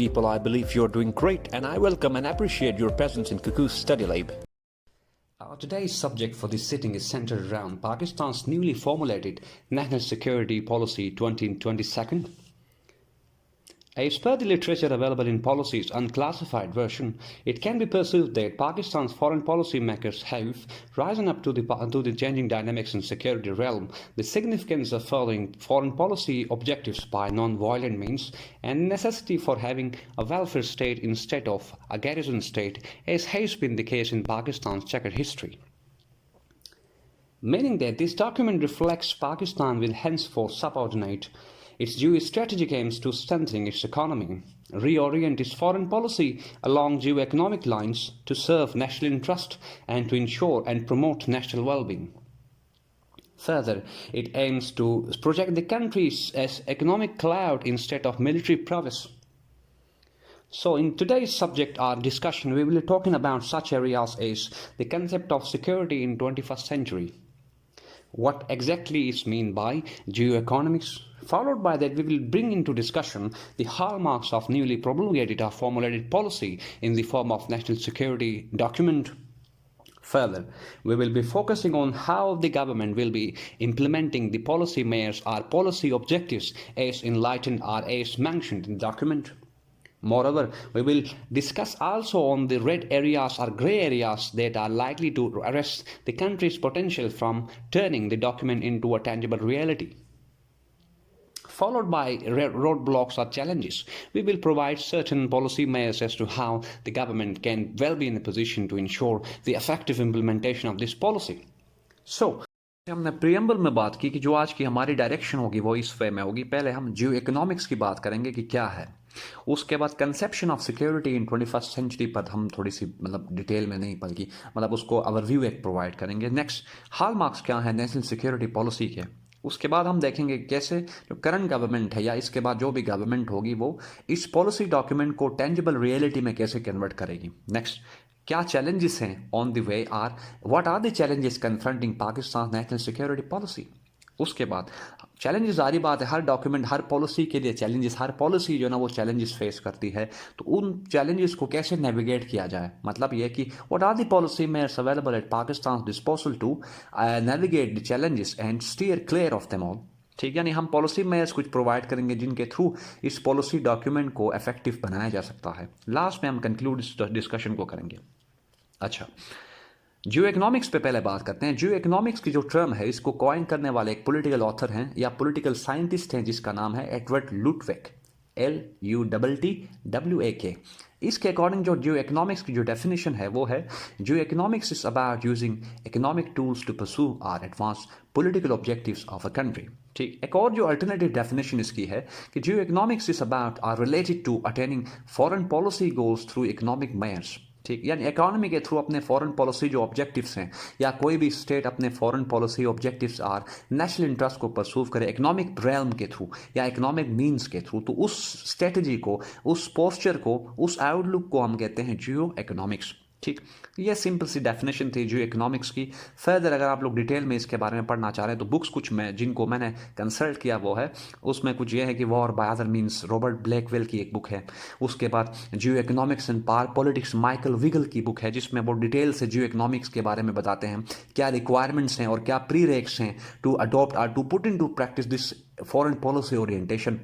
people. I believe you're doing great, and I welcome and appreciate your presence in Cuckoo's Study Lab. Today's subject for this sitting is centered around Pakistan's newly formulated National Security Policy 2022. As per the literature available in Policy's unclassified version, it can be perceived that Pakistan's foreign policy makers have risen up to the changing dynamics in security realm, the significance of following foreign policy objectives by non-violent means, and necessity for having a welfare state instead of a garrison state, as has been the case in Pakistan's checkered history. Meaning that this document reflects Pakistan will henceforth subordinate its geostrategic aims to strengthening its economy, reorient its foreign policy along geoeconomic lines to serve national interest and to ensure and promote national well-being. Further, it aims to project the country as economic clout instead of military prowess. So in today's subject or discussion, we will be talking about such areas as the concept of security in 21st century. What exactly is meant by geoeconomics? Followed by that, we will bring into discussion the hallmarks of newly promulgated or formulated policy in the form of national security document. Further, we will be focusing on how the government will be implementing the policy measures or policy objectives as enlightened or as mentioned in the document. Moreover, we will discuss also on the red areas or grey areas that are likely to arrest the country's potential from turning the document into a tangible reality. Followed by roadblocks or challenges, we will provide certain policy measures as to how the government can well be in a position to ensure the effective implementation of this policy. So, हमने preamble में बात की कि जो आज की हमारी direction होगी वो इस वे में होगी। पहले हम जियो इकोनॉमिक्स की बात करेंगे कि क्या है, उसके बाद conception of security in 21st century पर हम थोड़ी सी डिटेल में नहीं बल्कि उसको ओवरव्यू एक प्रोवाइड करेंगे। नेक्स्ट, हॉलमार्क्स क्या है नेशनल सिक्योरिटी पॉलिसी के। उसके बाद हम देखेंगे कैसे जो करंट गवर्नमेंट है या इसके बाद जो भी गवर्नमेंट होगी वो इस पॉलिसी डॉक्यूमेंट को टेंजिबल रियलिटी में कैसे कन्वर्ट करेगी। नेक्स्ट, क्या चैलेंजेस हैं on the way or what are the challenges confronting Pakistan national security policy. उसके बाद चैलेंजेस, सारी बात है, हर डॉक्यूमेंट हर पॉलिसी के लिए चैलेंजेस, हर पॉलिसी जो है ना वो चैलेंजेस फेस करती है, तो उन चैलेंजेस को कैसे नेविगेट किया जाए। मतलब ये कि what are the policy measures available at Pakistan disposal to navigate the challenges and steer clear of them all. ठीक, यानी हम पॉलिसी मेयर्स कुछ प्रोवाइड करेंगे जिनके थ्रू इस पॉलिसी डॉक्यूमेंट को इफेक्टिव बनाया जा सकता है। लास्ट में हम कंक्लूड इस डिस्कशन को करेंगे। अच्छा, जियो इकोनॉमिक्स पे पहले बात करते हैं। जियो इकोनॉमिक्स की जो टर्म है इसको कॉइन करने वाले एक पॉलिटिकल ऑथर हैं या पॉलिटिकल साइंटिस्ट हैं जिसका नाम है एडवर्ड लुटवेक, LUTTWAK। इसके अकॉर्डिंग जो जियो इकोनॉमिक्स की जो डेफिनेशन है वो है, geo economics is about using economic tools to pursue or advance political objectives of a country. ठीक, एक और जो अल्टरनेटिव डेफिनेशन इसकी है कि geo economics is about or related to attaining foreign policy goals through economic measures. ठीक, यानी economy के थ्रू अपने फॉरेन पॉलिसी जो ऑब्जेक्टिव्स हैं या कोई भी स्टेट अपने फॉरेन पॉलिसी ऑब्जेक्टिव्स और नेशनल इंटरेस्ट को परस्यू करे इकोनॉमिक रेल्म के थ्रू या इकोनॉमिक मीन्स के थ्रू, तो उस स्ट्रेटजी को, उस पोस्चर को, उस आउटलुक को हम कहते हैं जियो इकोनॉमिक्स। ठीक, ये सिंपल सी डेफिनेशन थी जियो इकोनॉमिक्स की। फर्दर अगर आप लोग डिटेल में इसके बारे में पढ़ना चाह रहे हैं तो बुक्स कुछ मैं जिनको मैंने कंसल्ट किया वो है, उसमें कुछ ये है कि war by other means Robert Blackwill की एक बुक है। उसके बाद geo economics and power politics Michael Wigell की बुक है जिसमें वो डिटेल से जियो इकोनॉमिक्स के बारे में बताते हैं, क्या रिक्वायरमेंट्स हैं और क्या प्री रेक्स हैं टू अडॉप्ट और to put into practice this foreign policy orientation.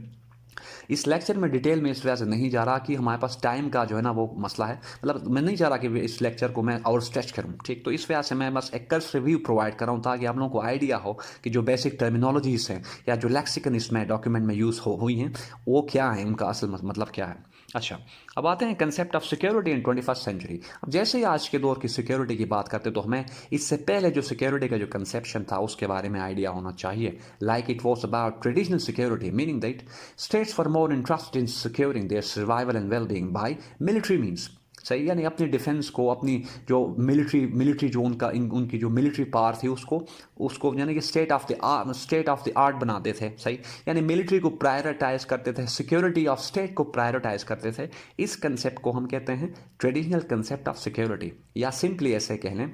इस लेक्चर में डिटेल में इस वजह से नहीं जा रहा कि हमारे पास टाइम का जो है ना वो मसला है, मैं नहीं चाह रहा कि इस लेक्चर को मैं और स्ट्रेच करूं। ठीक, तो इस वजह से मैं बस एक कर्स रिव्यू प्रोवाइड कर रहा हूं ताकि आप लोगों को आइडिया हो कि जो बेसिक टर्मिनोलॉजीज हैं या जो लेक्सिकन इसमें डॉक्यूमेंट में यूज़ हुई हैं वो क्या है, उनका असल मतलब क्या है। अच्छा, अब आते हैं concept of security in 21st century. अब जैसे ही आज के दौर की सिक्योरिटी की बात करते तो हमें इससे पहले जो सिक्योरिटी का जो कंसेप्शन था उसके बारे में आइडिया होना चाहिए। Like it was about traditional security, meaning that states for more interested in securing their survival and well being by military means. सही, यानी अपनी डिफेंस को, अपनी जो मिलिट्री जो उनकी जो मिलिट्री पावर थी उसको यानी कि स्टेट ऑफ द आर्ट बनाते थे। सही, यानी मिलिट्री को प्रायोरिटाइज करते थे, सिक्योरिटी ऑफ स्टेट को प्रायोरिटाइज करते थे। इस कंसेप्ट को हम कहते हैं ट्रेडिशनल कंसेप्ट ऑफ सिक्योरिटी, या सिंपली ऐसे कह लें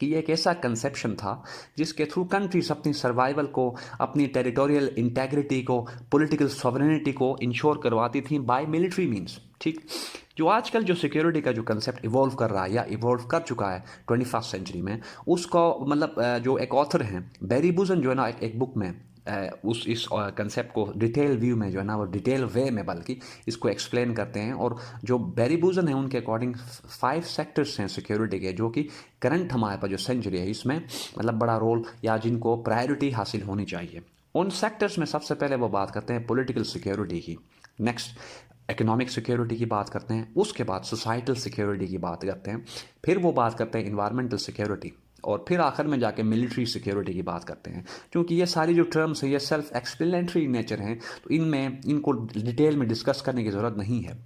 कि ये एक ऐसा कंसेप्शन था जिसके थ्रू कंट्रीज अपनी सर्वाइवल को, अपनी टेरिटोरियल इंटेग्रिटी को, पॉलिटिकल सॉवरेनिटी को इंश्योर करवाती थी बाय मिलिट्री मींस। ठीक, जो आजकल जो सिक्योरिटी का जो कंसेप्ट इवॉल्व कर रहा है या इवॉल्व कर चुका है 21st सेंचुरी में, उसको मतलब जो एक ऑथर हैं बैरी बुजन जो है ना एक बुक में इस कंसेप्ट को डिटेल व्यू में जो है ना वो डिटेल वे में बल्कि इसको एक्सप्लेन करते हैं। और जो बैरी बुजन है उनके अकॉर्डिंग 5 सेक्टर्स हैं सिक्योरिटी के जो कि करंट हमारे पास जो सेंचुरी है इसमें मतलब बड़ा रोल या जिनको प्रायोरिटी हासिल होनी चाहिए। उन सेक्टर्स में सबसे पहले वो बात करते हैं पॉलिटिकल सिक्योरिटी की, नेक्स्ट इकोनॉमिक सिक्योरिटी की बात करते हैं, उसके बाद सोसाइटल सिक्योरिटी की बात करते हैं, फिर वो बात करते हैं इन्वायरमेंटल सिक्योरिटी, और फिर आखिर में जाके मिलिट्री सिक्योरिटी की बात करते हैं। क्योंकि ये सारी जो टर्म्स हैं ये सेल्फ एक्सप्लेनेटरी नेचर हैं, तो इनमें इनको डिटेल में डिस्कस करने की ज़रूरत नहीं है।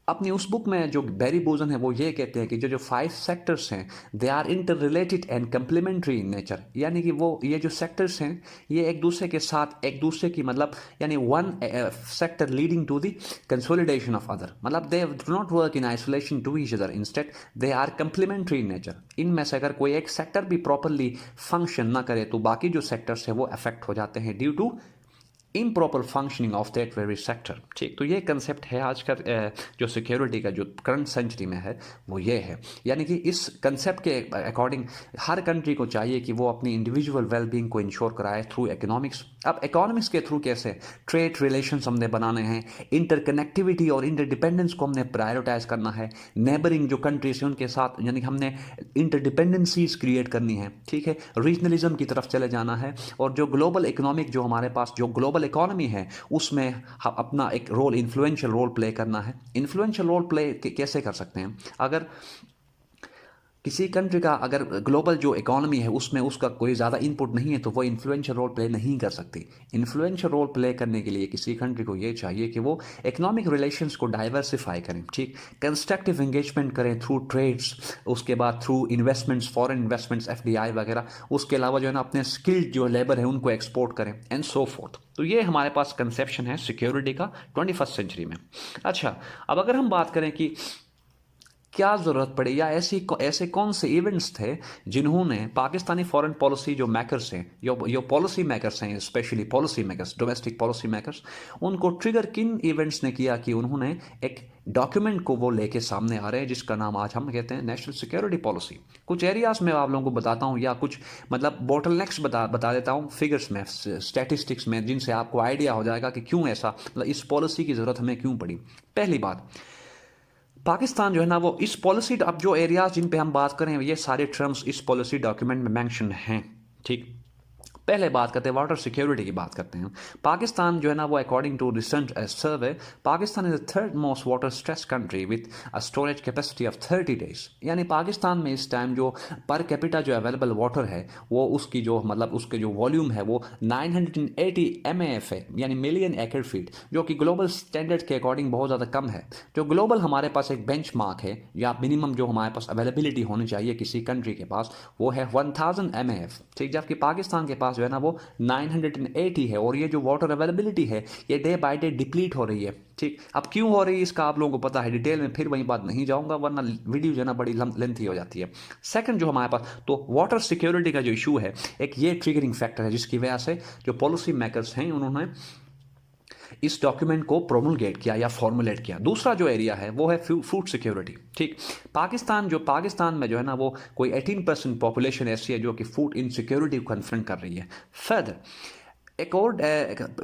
अपनी उस बुक में जो बैरी बोजन है वो ये कहते हैं कि जो 5 सेक्टर्स हैं they are inter related and complementary in nature, यानी कि वो ये जो सेक्टर्स हैं ये एक दूसरे के साथ एक दूसरे की मतलब यानी one sector leading to the consolidation of other, मतलब they do not work in isolation to each other, instead they are complementary in nature. इनमें से अगर कोई एक सेक्टर भी प्रॉपरली फंक्शन ना करे तो बाकी जो सेक्टर्स हैं वो अफेक्ट हो जाते हैं due to improper functioning of that very sector. ठीक, तो ये कंसेप्ट है आज का जो सिक्योरिटी का जो करंट सेंचुरी में है वो ये है। यानी कि इस कंसेप्ट के अकॉर्डिंग हर कंट्री को चाहिए कि वो अपनी इंडिविजुअल वेलबींग को इंश्योर कराए थ्रू इकोनॉमिक्स। अब इकोनॉमिक्स के थ्रू कैसे, ट्रेड रिलेशंस हमने बनाने हैं, इंटरकनेक्टिविटी और इंटरडिपेंडेंस को हमने प्रायोरिटाइज करना है, नेबरिंग जो कंट्रीज हैं उनके साथ यानी कि हमने इंटरडिपेंडेंसीज क्रिएट करनी है। ठीक है, रीजनलिज्म की तरफ चले जाना है, और जो ग्लोबल इकोनॉमिक जो हमारे पास जो ग्लोबल इकोनॉमी है उसमें अपना एक रोल इन्फ्लुएंशियल रोल प्ले करना है। इन्फ्लुएंशियल रोल प्ले कैसे कर सकते हैं, अगर किसी कंट्री का अगर ग्लोबल जो इकोनॉमी है उसमें उसका कोई ज़्यादा इनपुट नहीं है तो वो इन्फ्लुएंशियल रोल प्ले नहीं कर सकती। इन्फ्लुएंशियल रोल प्ले करने के लिए किसी कंट्री को ये चाहिए कि वो इकोनॉमिक रिलेशंस को डाइवर्सिफाई करें, ठीक, कंस्ट्रक्टिव एंगेजमेंट करें थ्रू ट्रेड्स, उसके बाद through investments, foreign investments, FDI वगैरह, उसके अलावा जो है ना अपने स्किल्ड जो लेबर है उनको एक्सपोर्ट करें एंड सो फोर्थ। तो ये हमारे पास कंसेप्शन है सिक्योरिटी का 21st सेंचुरी में। अच्छा, अब अगर हम बात करें कि क्या ज़रूरत पड़ी या ऐसे कौन से इवेंट्स थे जिन्होंने पाकिस्तानी फॉरेन पॉलिसी जो मेकर्स हैं जो पॉलिसी मेकर्स हैं, specially policy makers, domestic policy makers, उनको ट्रिगर किन इवेंट्स ने किया कि उन्होंने एक डॉक्यूमेंट को वो लेके सामने आ रहे हैं जिसका नाम आज हम कहते हैं नेशनल सिक्योरिटी पॉलिसी। कुछ एरियाज में आप लोगों को बताता हूँ या कुछ मतलब बोटलनेक्स बता देता हूँ फिगर्स में, स्टैटिस्टिक्स में, जिनसे आपको आइडिया हो जाएगा कि क्यों ऐसा मतलब इस पॉलिसी की ज़रूरत हमें क्यों पड़ी। पहली बात, पाकिस्तान जो है ना वो इस पॉलिसी, अब जो एरियाज जिन पे हम बात करें ये सारे टर्म्स इस पॉलिसी डॉक्यूमेंट में मेंशन हैं। ठीक, पहले बात करते हैं वाटर सिक्योरिटी की बात करते हैं। पाकिस्तान जो है ना वो according to recent survey, Pakistan is the 3rd most water stress country with a storage capacity of 30 days. यानी पाकिस्तान में इस टाइम जो पर कैपिटा जो अवेलेबल वाटर है वो उसकी जो मतलब उसके जो वॉल्यूम है वो 980 MAF है, यानी मिलियन एकड़ फीट, जो कि ग्लोबल स्टैंडर्ड के अकॉर्डिंग बहुत ज़्यादा कम है। जो ग्लोबल हमारे पास एक बेंचमार्क है या मिनिमम जो हमारे पास अवेलेबिलिटी होनी चाहिए किसी कंट्री के पास वो है 1000 MAF। ठीक, जबकि पाकिस्तान के पास जो है ना वो 980 है, और ये जो वाटर अवेलेबिलिटी है ये डे बाय डे डिप्लीट हो रही है। ठीक, अब क्यों हो रही है इसका आप लोगों को पता है, डिटेल में फिर वही बात नहीं जाऊंगा वरना वीडियो जो है ना बड़ी लेंथी हो जाती है। सेकंड जो हमारे पास तो वाटर सिक्योरिटी का जो इशू है एक ये ट्रिगरिंग फैक्टर है जिसकी वजह से जो पॉलिसी मेकर्स हैं उन्होंने इस डॉक्यूमेंट को प्रोमुलगेट किया या फॉर्मुलेट किया। दूसरा जो एरिया है वो है फूड सिक्योरिटी। ठीक, पाकिस्तान में जो है ना वो कोई 18% पॉपुलेशन ऐसी है जो कि फूड इनसिक्योरिटी को कन्फ्रंट कर रही है। फर्दर एक और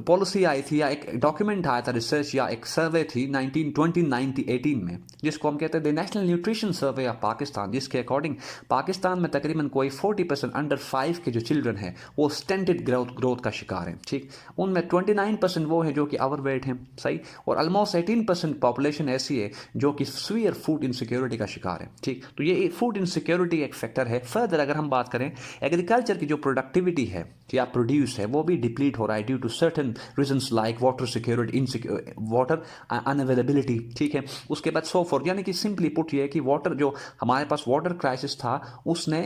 पॉलिसी आई थी या एक डॉक्यूमेंट आया था, रिसर्च या एक सर्वे थी 1918 में जिसको हम कहते हैं the national nutrition survey of Pakistan, जिसके अकॉर्डिंग पाकिस्तान में तकरीबन कोई 40% अंडर 5 के जो चिल्ड्रन हैं वो स्टेंटेड ग्रोथ का शिकार हैं। ठीक, उनमें 29% वो हैं जो कि ओवरवेट हैं, सही, और ऑलमोस्ट 18% पॉपुलेशन ऐसी है जो कि सीवियर फूड इनसिक्योरिटी का शिकार है। ठीक, तो ये फूड इनसिक्योरिटी एक फैक्टर है। फर्दर अगर हम बात करें एग्रीकल्चर की जो प्रोडक्टिविटी है या प्रोड्यूस है वो भी डिप्लीट हो रहा है due to certain reasons like water security, water unavailability. ठीक है, उसके बाद सो फोर्थ, यानी कि सिंपली पुट ये है कि वाटर जो हमारे पास वाटर क्राइसिस था उसने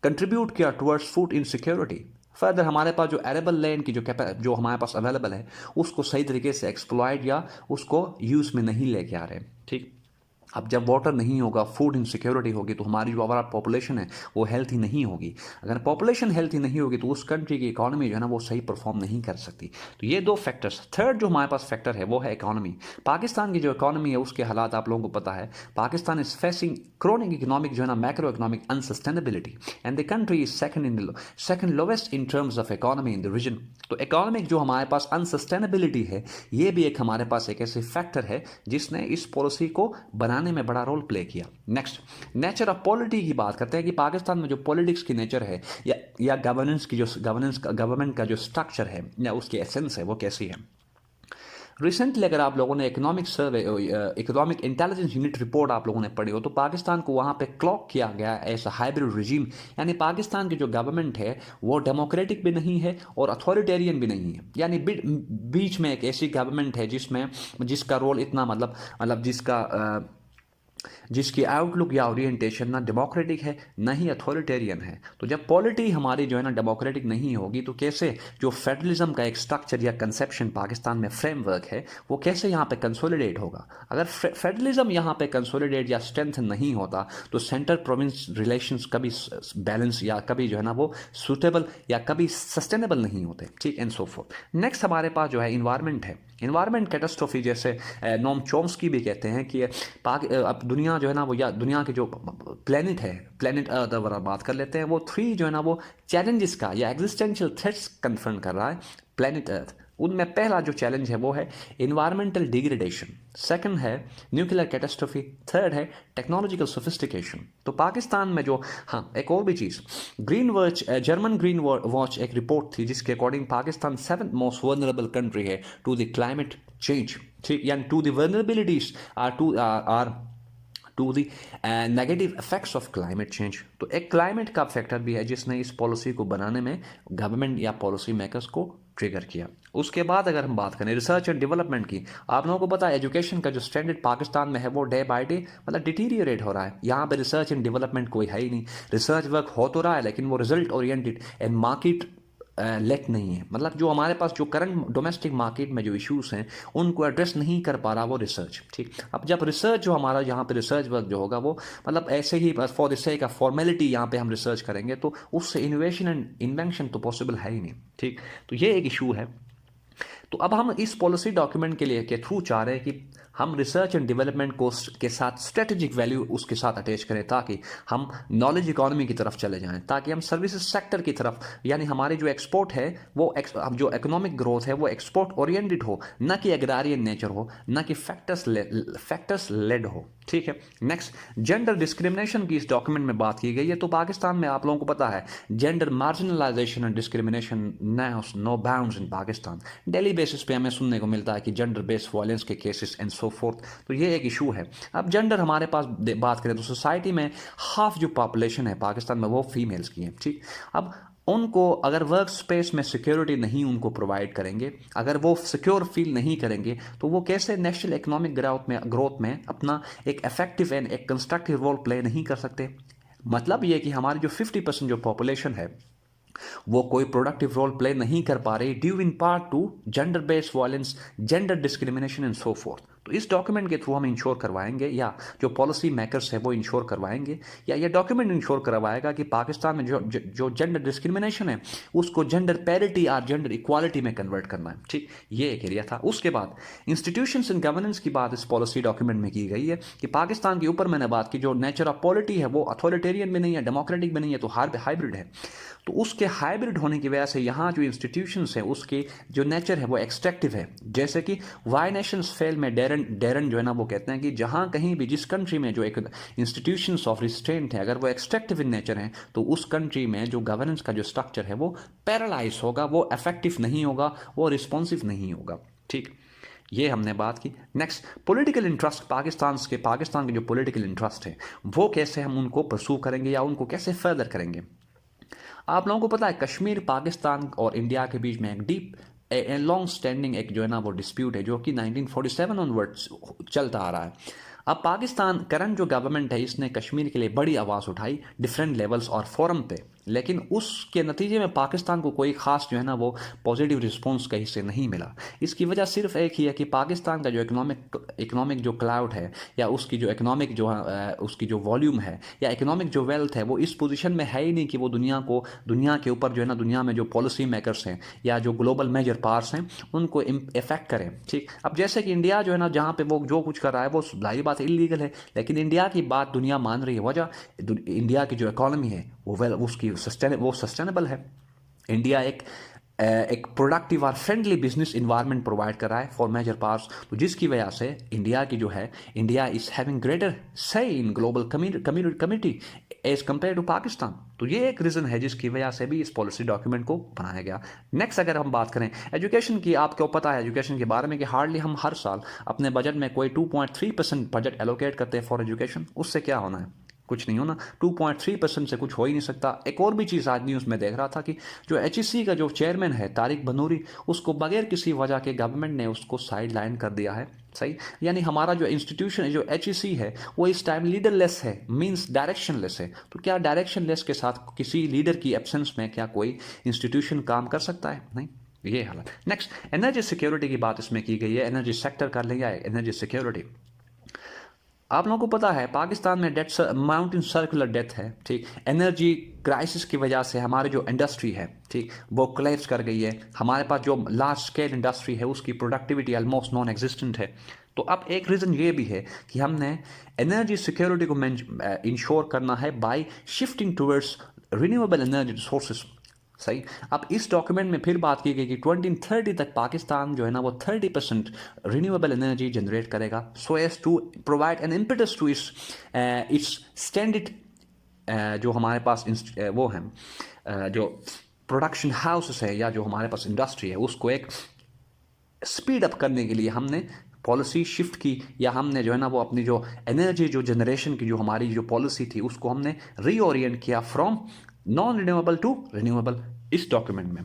कंट्रीब्यूट किया टुवर्ड्स फूड इनसिक्योरिटी। फर्दर हमारे पास जो एरेबल लैंड की जो हमारे पास अवेलेबल है उसको सही तरीके से एक्सप्लॉयट या उसको यूज में नहीं लेके आ रहे। ठीक, अब जब वाटर नहीं होगा, फूड इनसिक्योरिटी होगी, तो हमारी जो ओवरऑल पॉपुलेशन है वो हेल्थी नहीं होगी। अगर पॉपुलेशन हेल्थी नहीं होगी तो उस कंट्री की इकोनॉमी जो है ना वो सही परफॉर्म नहीं कर सकती। तो ये दो फैक्टर्स। थर्ड जो हमारे पास फैक्टर है वो है इकोनॉमी। पाकिस्तान की जो इकोनॉमी है उसके हालात आप लोगों को पता है। Pakistan is facing chronic economic जो है ना macro economic unsustainability and the country is second lowest in terms of economy in the region. तो इकोनॉमिक जो हमारे पास अनसस्टेनेबिलिटी है ये भी एक हमारे पास एक ऐसे फैक्टर है जिसने इस पॉलिसी को बनाने में बड़ा रोल प्ले किया। नेक्स्ट, नेचर ऑफ पॉलिटी की बात करते हैं कि पाकिस्तान में जो पॉलिटिक्स की नेचर है या गवर्नमेंट का जो स्ट्रक्चर है या उसकी एसेंस है वो कैसी है। रिसेंटली अगर आप लोगों ने economic survey, economic intelligence unit report आप लोगों ने पढ़ी हो तो पाकिस्तान को वहाँ पे क्लॉक किया गया ऐसा हाइब्रिड रिजीम, यानी पाकिस्तान की जो गवर्नमेंट है वो डेमोक्रेटिक भी नहीं है और अथॉरिटेरियन भी नहीं है, यानी बीच में एक ऐसी गवर्नमेंट है जिसका रोल इतना मतलब जिसकी आउटलुक या ओरिएंटेशन ना डेमोक्रेटिक है ना ही अथॉरिटेरियन है। तो जब पॉलिटी हमारी जो है ना डेमोक्रेटिक नहीं होगी तो कैसे जो फेडरलिज्म का एक स्ट्रक्चर या कंसेप्शन पाकिस्तान में फ्रेमवर्क है वो कैसे यहाँ पे कंसोलिडेट होगा। अगर फेडरलिज्म यहाँ पे कंसोलिडेट या स्ट्रेंथ नहीं होता तो सेंटर प्रोविंस रिलेशंस कभी बैलेंस या कभी जो है ना वो सूटेबल या कभी सस्टेनेबल नहीं होते, ठीक, एंड सो फोर्थ। नेक्स्ट हमारे पास जो है इन्वायरमेंट है। इन्वायरमेंट कैटास्ट्रोफी जैसे नोम चॉम्स्की भी कहते हैं कि अब दुनिया जो है ना वो या दुनिया के जो प्लेनेट है, प्लेनेट अर्थ अगर बात कर लेते हैं, वो 3 जो है ना वो चैलेंजेस का या एग्जिस्टेंशियल थ्रेट्स कन्फ्रंट कर रहा है प्लेनेट अर्थ। उनमें पहला जो चैलेंज है वो है इन्वायरमेंटल डिग्रेडेशन, सेकंड है न्यूक्लियर कैटास्ट्रोफी, थर्ड है टेक्नोलॉजिकल सोफिस्टिकेशन। तो पाकिस्तान में जो एक और भी चीज़ जर्मन ग्रीन वॉच एक रिपोर्ट थी जिसके according Pakistan 7th most vulnerable country है टू द क्लाइमेट चेंज, ठीक, यानी to the vulnerabilities are to the negative effects of climate change. तो एक क्लाइमेट का फैक्टर भी है जिसने इस पॉलिसी को बनाने में गवर्नमेंट या पॉलिसी मेकर्स को ट्रिगर किया। उसके बाद अगर हम बात करें रिसर्च एंड डेवलपमेंट की, आप लोगों को पता है एजुकेशन का जो स्टैंडर्ड पाकिस्तान में है वो डे बाय डे मतलब डिटीरियरेट हो रहा है। यहाँ पे रिसर्च एंड डेवलपमेंट कोई है ही नहीं। रिसर्च वर्क हो तो रहा है लेकिन वो result oriented and market led नहीं है। मतलब जो हमारे पास जो करंट डोमेस्टिक मार्केट में जो इश्यूज हैं उनको एड्रेस नहीं कर पा रहा वो रिसर्च, ठीक। अब जब रिसर्च जो हमारा यहाँ पे रिसर्च वर्क जो होगा वो मतलब ऐसे ही for the sake of formality यहाँ पे हम रिसर्च करेंगे तो उससे इनोवेशन एंड इन्वेंशन तो पॉसिबल है ही नहीं, ठीक। तो ये एक इशू है। तो अब हम इस पॉलिसी डॉक्यूमेंट के थ्रू चाह रहे हैं कि हम रिसर्च एंड डेवलपमेंट को के साथ स्ट्रेटेजिक वैल्यू उसके साथ अटैच करें ताकि हम नॉलेज इकोनॉमी की तरफ चले जाएं, ताकि हम सर्विसेज सेक्टर की तरफ, यानी हमारे जो एक्सपोर्ट है वो जो इकोनॉमिक ग्रोथ है वो एक्सपोर्ट ओरिएंटेड हो, ना कि एग्रारियन नेचर हो, ना कि फैक्टर्स लेड हो, ठीक है। नेक्स्ट, जेंडर डिस्क्रिमिनेशन की इस डॉक्यूमेंट में बात की गई है। तो पाकिस्तान में आप लोगों को पता है gender marginalization and discrimination knows bounds in Pakistan. Daily basis पे हमें सुनने को मिलता है कि जेंडर बेस्ड वायलेंस के केसेस एंड सो फोर्थ। तो ये एक इशू है। अब जेंडर हमारे पास बात करें तो सोसाइटी में हाफ जो पॉपुलेशन है पाकिस्तान में वो फीमेल्स की है, ठीक। अब उनको अगर वर्क स्पेस में सिक्योरिटी नहीं उनको प्रोवाइड करेंगे, अगर वो सिक्योर फील नहीं करेंगे तो वो कैसे नेशनल इकोनॉमिक ग्रोथ में अपना एक इफेक्टिव एंड एक कंस्ट्रक्टिव रोल प्ले नहीं कर सकते। मतलब ये कि हमारी जो 50% जो पॉपुलेशन है वो कोई प्रोडक्टिव रोल प्ले नहीं कर पा रही due in part two gender based violence, gender discrimination and so forth. तो इस डॉक्यूमेंट के थ्रू हम इंश्योर करवाएंगे या जो पॉलिसी मेकर्स है वो इंश्योर करवाएंगे या ये डॉक्यूमेंट इंश्योर करवाएगा कि पाकिस्तान में जो जेंडर डिस्क्रिमिनेशन है उसको जेंडर पैरिटी और जेंडर इक्वालिटी में कन्वर्ट करना है, ठीक। ये एक एरिया था। उसके बाद इंस्टीट्यूशंस एंड गवर्नेंस की बात इस पॉलिसी डॉक्यूमेंट में की गई है कि पाकिस्तान के ऊपर मैंने बात की जो नेचर ऑफ पॉलिटी है वो अथॉरिटेरियन भी नहीं है, डेमोक्रेटिक भी नहीं है, तो हाइब्रिड है। तो उसके हाइब्रिड होने की वजह से यहाँ जो इंस्टीट्यूशंस है उसके जो नेचर है वो एक्सट्रैक्टिव है। जैसे कि वाई नेशंस फेल में डेरन जो है ना वो कहते हैं कि जहाँ कहीं भी जिस कंट्री में जो एक इंस्टीट्यूशंस ऑफ रिस्ट्रेंट है अगर वो एक्सट्रैक्टिव इन नेचर है तो उस कंट्री में जो गवर्नेंस का जो स्ट्रक्चर है वो पैरालाइज होगा, वो इफेक्टिव नहीं होगा, वो रिस्पॉन्सिव नहीं होगा, ठीक। ये हमने बात की। नेक्स्ट, पॉलिटिकल इंटरेस्ट पाकिस्तान के जो पॉलिटिकल इंटरेस्ट है वो कैसे हम उनको परसू करेंगे या उनको कैसे फर्दर करेंगे। आप लोगों को पता है कश्मीर पाकिस्तान और इंडिया के बीच में एक डीप लॉन्ग स्टैंडिंग एक जो है ना वो डिस्प्यूट है जो कि 1947 ऑनवर्ड्स चलता आ रहा है। अब पाकिस्तान करंट जो गवर्नमेंट है इसने कश्मीर के लिए बड़ी आवाज़ उठाई डिफरेंट लेवल्स और फोरम पे। लेकिन उसके नतीजे में पाकिस्तान को कोई ख़ास जो है ना वो पॉजिटिव रिस्पॉन्स कहीं से नहीं मिला। इसकी वजह सिर्फ एक ही है कि पाकिस्तान का जो इकोनॉमिक जो क्लाउड है या उसकी जो इकोनॉमिक जो उसकी जो वॉल्यूम है या इकोनॉमिक जो वेल्थ है वो इस पोजीशन में है ही नहीं कि वो दुनिया के ऊपर जो है ना दुनिया में जो पॉलिसी मेकर्स हैं या जो ग्लोबल मेजर पावर्स हैं उनको इफेक्ट करें। ठीक, अब जैसे कि इंडिया जो है ना जहाँ पे वो जो कुछ कर रहा है वो जाहिर बात इलीगल है, लेकिन इंडिया की बात दुनिया मान रही है। वजह इंडिया की जो इकोनॉमी है वो सस्टेनेबल है। इंडिया एक प्रोडक्टिव और फ्रेंडली बिजनेस इन्वायरमेंट प्रोवाइड कर रहा है फॉर मेजर पार्ट्स, तो जिसकी वजह से इंडिया की जो है India is having greater say in global community as compare to Pakistan. तो ये एक रीज़न है जिसकी वजह से भी इस पॉलिसी डॉक्यूमेंट को बनाया गया। नेक्स्ट अगर हम बात करें एजुकेशन की, आपको पता है एजुकेशन के बारे में कि हार्डली हम हर साल अपने बजट में कोई 2.3% बजट एलोकेट करते हैं फॉर एजुकेशन। उससे क्या होना है? कुछ नहीं होना। 2.3% से कुछ हो ही नहीं सकता। एक और भी चीज़ आज न्यूज़ में देख रहा था कि जो HEC का जो चेयरमैन है तारिक बनूरी, उसको बगैर किसी वजह के गवर्नमेंट ने उसको साइड लाइन कर दिया है। सही, यानी हमारा जो इंस्टीट्यूशन है जो HEC है वो इस टाइम लीडरलेस है, मींस डायरेक्शनलेस है। तो क्या डायरेक्शनलेस के साथ किसी लीडर की एब्सेंस में क्या कोई इंस्टीट्यूशन काम कर सकता है? नहीं, ये हालत। नेक्स्ट एनर्जी सिक्योरिटी की बात इसमें की गई है। एनर्जी सेक्टर कर लिया है, एनर्जी सिक्योरिटी। आप लोगों को पता है पाकिस्तान में डेथ माउंटेन सर्कुलर डेथ है। ठीक, एनर्जी क्राइसिस की वजह से हमारी जो इंडस्ट्री है ठीक वो कोलैप्स कर गई है। हमारे पास जो लार्ज स्केल इंडस्ट्री है उसकी प्रोडक्टिविटी ऑलमोस्ट नॉन एग्जिस्टेंट है। तो अब एक रीज़न ये भी है कि हमने एनर्जी सिक्योरिटी को इंश्योर करना है bye shifting towards renewable energy sources. सही, अब इस डॉक्यूमेंट में फिर बात की गई कि 2030 तक पाकिस्तान जो है ना वो 30% रिन्यूएबल एनर्जी जनरेट करेगा so as to provide an impetus to its standard जो हमारे पास वो हैं जो प्रोडक्शन हाउसेस है या जो हमारे पास इंडस्ट्री है उसको एक स्पीड अप करने के लिए हमने पॉलिसी शिफ्ट की, या हमने जो है ना वो अपनी जो एनर्जी जो जनरेशन की जो हमारी जो पॉलिसी थी उसको हमने रीओरिएंट किया from non renewable to renewable इस डॉक्यूमेंट में।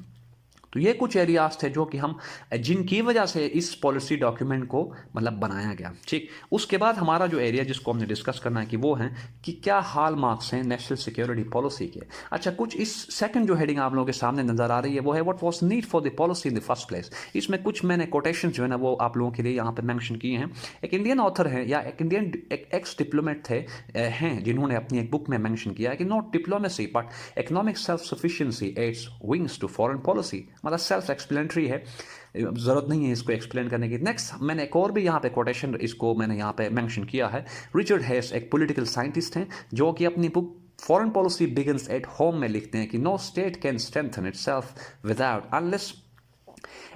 तो ये कुछ एरियाज थे जो कि हम जिनकी वजह से इस पॉलिसी डॉक्यूमेंट को मतलब बनाया गया। ठीक, उसके बाद हमारा जो एरिया जिसको हमने डिस्कस करना है कि वो है कि क्या हाल मार्क्स हैं नेशनल सिक्योरिटी पॉलिसी के। अच्छा, कुछ इस सेकंड जो हेडिंग आप लोगों के सामने नजर आ रही है वो है what was need for the policy in the first place. इसमें कुछ मैंने कोटेशन जो है ना वो आप लोगों के लिए यहाँ पे मेंशन किए हैं। एक इंडियन ऑथर है या एक इंडियन एक्स डिप्लोमेट थे हैं जिन्होंने अपनी एक बुक में मेंशन किया है कि not diplomacy but economic self sufficiency adds wings to foreign policy. मतलब सेल्फ एक्सप्लेनेटरी है, ज़रूरत नहीं है इसको एक्सप्लेन करने की। नेक्स्ट मैंने एक और भी यहाँ पे कोटेशन इसको मैंने यहाँ पे मेंशन किया है। रिचर्ड हेस एक पॉलिटिकल साइंटिस्ट हैं जो कि अपनी book Foreign Policy Begins at Home में लिखते हैं कि no state can strengthen itself without unless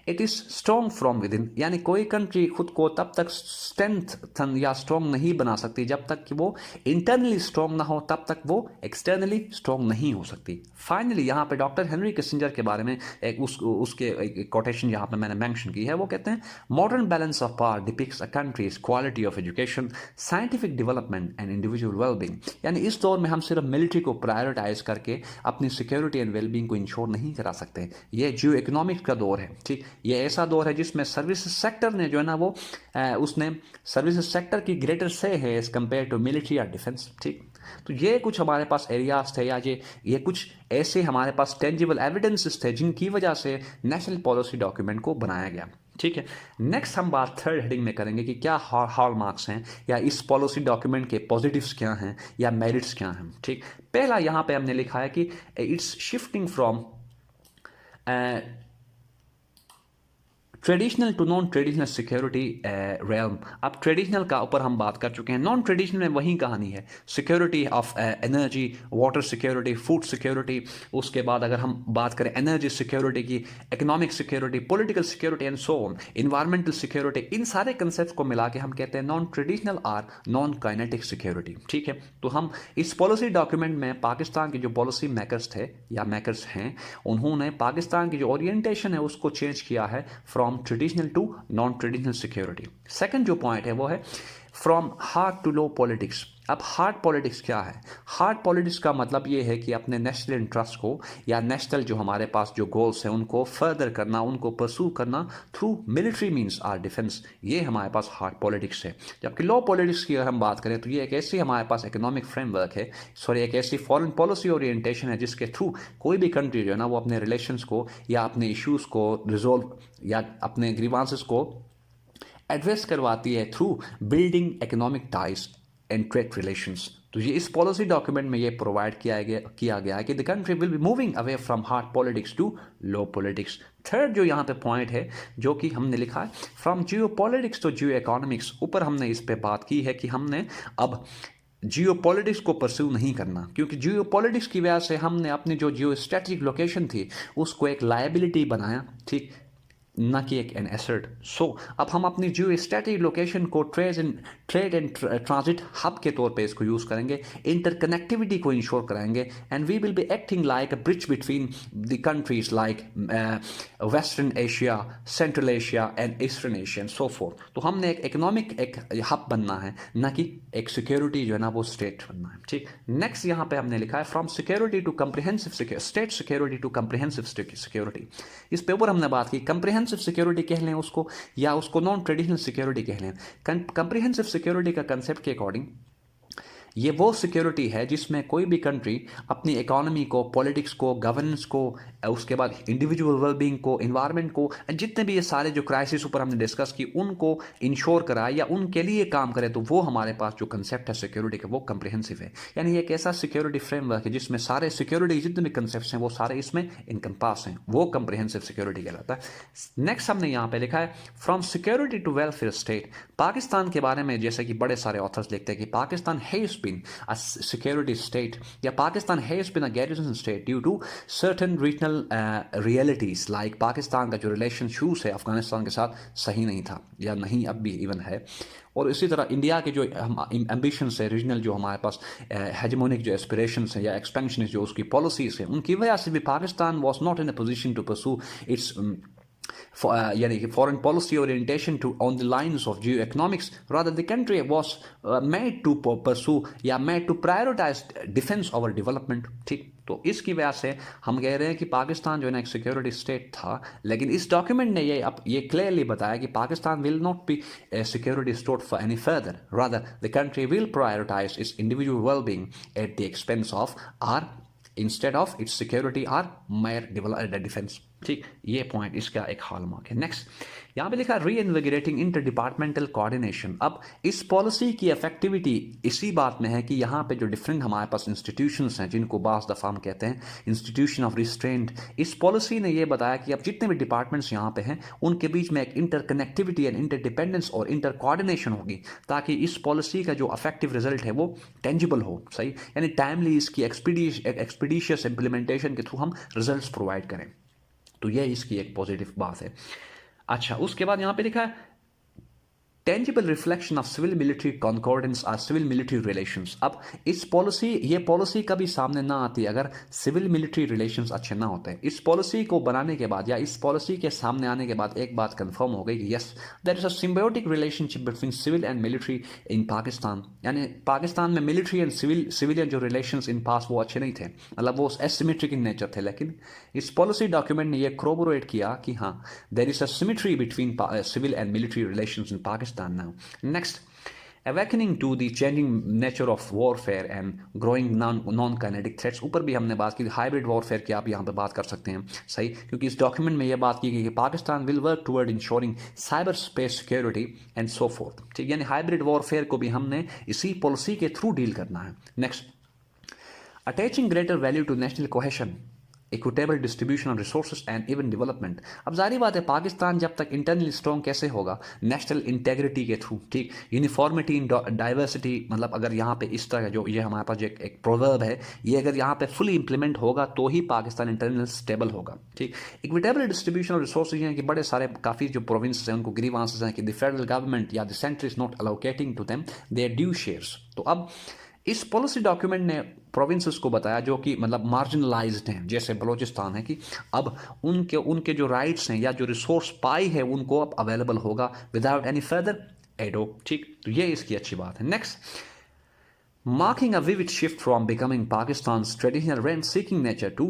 it is strong from within. यानी कोई कंट्री खुद को तब तक स्ट्रेंथन या स्ट्रॉन्ग नहीं बना सकती जब तक कि वो इंटरनली स्ट्रॉन्ग ना हो, तब तक वो एक्सटर्नली स्ट्रॉन्ग नहीं हो सकती। फाइनली यहाँ पे डॉक्टर हेनरी किसिंजर के बारे में उसके एक कोटेशन यहाँ पे मैंने मेंशन की है। वो कहते हैं modern balance of power depicts a countries quality of education, scientific development and individual wellbeing. यानी इस दौर में हम सिर्फ मिलिट्री को प्रायोरिटाइज करके अपनी सिक्योरिटी एंड वेलबींग को इंश्योर नहीं करा सकते। ये जियो इकोनॉमिक्स का दौर है। ठीक, ये ऐसा दौर है जिसमें सर्विस सेक्टर ने जो है ना वो उसने सर्विस सेक्टर की ग्रेटर से है एज कंपेयर टू मिलिट्री या डिफेंस। ठीक, तो ये कुछ हमारे पास एरियाज थे या ये कुछ ऐसे हमारे पास टेंजिबल एविडेंसेस थे जिनकी वजह से नेशनल पॉलिसी डॉक्यूमेंट को बनाया गया। ठीक है, नेक्स्ट हम बात थर्ड हेडिंग में करेंगे कि क्या हॉलमार्क्स हैं या इस पॉलिसी डॉक्यूमेंट के पॉजिटिव्स क्या हैं या मेरिट्स क्या हैं। ठीक, पहला यहाँ पे हमने लिखा है कि it's shifting from traditional to non traditional security realm. अब ट्रेडिशनल का ऊपर हम बात कर चुके हैं, नॉन ट्रेडिशनल में वही कहानी है, security of energy, water security, food security. उसके बाद अगर हम बात करें एनर्जी सिक्योरिटी की, economic security, political security and so on, environmental security, इन सारे कंसेप्ट को मिला के हम कहते हैं नॉन ट्रेडिशनल और नॉन काइनेटिक सिक्योरिटी। ठीक है, तो हम इस पॉलिसी डॉक्यूमेंट में पाकिस्तान के जो पॉलिसी मेकर्स थे या मेकर्स हैं उन्होंने पाकिस्तान की जो ओरिएंटेशन है उसको चेंज किया है from traditional to non traditional security. Second जो पॉइंट है वो है from hard to low politics. अब हार्ड पॉलिटिक्स क्या है? हार्ड पॉलिटिक्स का मतलब ये है कि अपने नेशनल इंटरेस्ट को या नेशनल जो हमारे पास जो गोल्स हैं उनको फर्दर करना, उनको परसू करना through military means or defence. ये हमारे पास हार्ड पॉलिटिक्स है। जबकि लो पॉलिटिक्स की अगर हम बात करें तो ये एक ऐसी हमारे पास इकोनॉमिक फ्रेमवर्क है, सॉरी एक ऐसी फॉरेन पॉलिसी ओरिएंटेशन है जिसके थ्रू कोई भी कंट्री जो है ना वो अपने रिलेशंस को या अपने इश्यूज़ को रिजोल्व या अपने ग्रीवांसेस को एड्रेस करवाती है through building economic ties and trade relations. तो ये इस पॉलिसी डॉक्यूमेंट में ये प्रोवाइड किया गया है कि the country will be moving away from hard politics to low politics. Third जो यहाँ पे पॉइंट है जो कि हमने लिखा है from geo politics to geo economics, ऊपर हमने इस पे बात की है कि हमने अब जियो पॉलिटिक्स को परस्यू नहीं करना, क्योंकि जियो पॉलिटिक्स की वजह से हमने अपनी जो जियो स्ट्रेटेजिक लोकेशन थी उसको एक लायबिलिटी बनाया, ठीक, न कि एक एन एसेट। सो अब हम अपनी जियो स्ट्रेटेजिक लोकेशन को ट्रेड एंड ट्रांजिट हब के तौर पे इसको यूज़ करेंगे, इंटरकनेक्टिविटी को इंश्योर कराएंगे, and we will be acting like a bridge between the countries like western Asia, central Asia and eastern Asia and so forth. तो हमने एक इकोनॉमिक एक हब बनना है, न कि एक सिक्योरिटी जो है ना वो स्टेट बनना है, ठीक। नेक्स्ट यहाँ पे हमने लिखा है from security to comprehensive state security to comprehensive security. इस पे ऊपर हमने बात की कम्प्रिहेंसिव सिक्योरिटी कह लें उसको या उसको नॉन ट्रेडिशनल सिक्योरिटी कह लें। कम्प्रिहेंसिव सिक्योरिटी का कंसेप्ट के अकॉर्डिंग ये वो सिक्योरिटी है जिसमें कोई भी कंट्री अपनी इकोनॉमी को, पॉलिटिक्स को, गवर्नेंस को, उसके बाद इंडिविजुअल वेलबींग को, इन्वायरमेंट को, जितने भी ये सारे जो क्राइसिस ऊपर हमने डिस्कस की उनको इंश्योर कराए या उनके लिए काम करे, तो वो हमारे पास जो कंसेप्ट है सिक्योरिटी का वो कम्प्रिहेंसिव है। यानी एक ऐसा सिक्योरिटी फ्रेमवर्क है जिसमें सारे सिक्योरिटी जितने भी कंसेप्ट हैं वो सारे इसमें इनकम्पास हैं, वो कम्प्रिहेंसिव सिक्योरिटी कहलाता है। नेक्स्ट हमने यहाँ पे लिखा है from security to welfare state. Pakistan के बारे में जैसे कि बड़े सारे ऑथर्स लिखते हैं कि Pakistan has been a security state या Pakistan has been a garrison state due to certain regional realities like Pakistan का जो रिलेशनशिप्स है अफगानिस्तान के साथ सही नहीं था या नहीं अब भी इवन है। और इसी तरह इंडिया के जो एम्बिशंस है रीजनल जो हमारे पास हेजेमोनिक जो एस्पिरेशंस हैं या एक्सपेंशन जो उसकी पॉलिसीज हैं उनकी वजह से भी Pakistan was not in a position to pursue its यानी कि foreign policy orientation to on the lines of geo economics, rather the country was made to pursue या made to prioritise defence over development, ठीक। तो इसकी वजह से हम कह रहे हैं कि पाकिस्तान जो है ना एक सिक्योरिटी स्टेट था, लेकिन इस डॉक्यूमेंट ने ये क्लियरली बताया कि Pakistan will not be security state for any further, rather the country will prioritize its individual wellbeing at the expense of or instead of its security or mere defence, ठीक। ये point इसका एक hallmark है। Next यहाँ पे लिखा री इन्विगरेटिंग inter departmental coordination. अब इस पॉलिसी की इफेक्टिविटी इसी बात में है कि यहाँ पे जो डिफरेंट हमारे पास इंस्टीट्यूशंस हैं जिनको बास दफ़ा हम कहते हैं इंस्टीट्यूशन ऑफ रिस्ट्रेंट, इस पॉलिसी ने ये बताया कि अब जितने भी डिपार्टमेंट्स यहाँ पे हैं उनके बीच में एक inter connectivity and inter dependence और इंटर कोऑर्डिनेशन होगी ताकि इस पॉलिसी का जो इफेक्टिव रिजल्ट है वो टेंजिबल हो, सही, यानी टाइमली इसकी एक्सपीडिशियस इम्प्लीमेंटेशन के थ्रू हम रिजल्ट्स प्रोवाइड करें। तो ये इसकी एक पॉजिटिव बात है। अच्छा, उसके बाद यहाँ पे लिखा है tangible reflection of civil military concordance और सिविल मिलिट्री रिलेशंस। अब ये पॉलिसी कभी सामने ना आती अगर सिविल मिलिट्री रिलेशंस अच्छे ना होते। इस पॉलिसी को बनाने के बाद या इस पॉलिसी के सामने आने के बाद एक बात कंफर्म हो गई कि yes there is a symbiotic relationship between civil and military in Pakistan. यानी पाकिस्तान में मिलिट्री एंड सिविलियन जो रिलेशंस इन पास वो अच्छे नहीं थे, मतलब वो एसिमेट्रिक इन नेचर थे। लेकिन इस पॉलिसी डॉक्यूमेंट ने यह कोरोबोरेट किया कि हाँ there is a symmetry between civil and military relations in Pakistan now. Next, awakening to the changing nature of warfare and growing non-kinetic threats। ऊपर भी हमने बात की हाइब्रिड वॉरफेयर की, आप यहाँ पे बात कर सकते हैं, सही, क्योंकि इस डॉक्यूमेंट में यह बात की गई कि Pakistan will work toward ensuring cyber space security and so fourth, ठीक। यानी हाइब्रिड वॉरफेयर को भी हमने इसी पॉलिसी के थ्रू डील करना है। Next, attaching greater value to national cohesion, equitable distribution of resources and even development. अब जारी बात है पाकिस्तान जब तक इंटरनली स्ट्रॉन्ग कैसे होगा, नेशनल इंटेग्रिटी के थ्रू, ठीक, यूनिफॉर्मिटी इन डाइवर्सिटी, मतलब अगर यहाँ पे इस तरह जो ये हमारे पास एक प्रोवर्ब है ये अगर यहाँ पे फुली इंप्लीमेंट होगा तो ही पाकिस्तान इंटरनल स्टेबल होगा, ठीक। इक्विटेबल डिस्ट्रीब्यूशन ऑफ रिसोर्सेज हैं कि बड़े सारे काफ़ी जो प्रोविंस हैं उनको ग्रीवांसेस हैं कि द फेडरल गवर्नमेंट या the centre is not allocating to them their due shares. तो अब इस पॉलिसी डॉक्यूमेंट ने प्रोविंसेस को बताया जो कि मतलब मार्जिनलाइज्ड हैं, जैसे बलूचिस्तान है, कि अब उनके जो राइट्स हैं या जो रिसोर्स पाई है उनको अब अवेलेबल होगा विदाउट एनी फर्दर एडो, ठीक, तो ये इसकी अच्छी बात है। Next, marking a vivid shift from becoming Pakistan's traditional rent-seeking nature to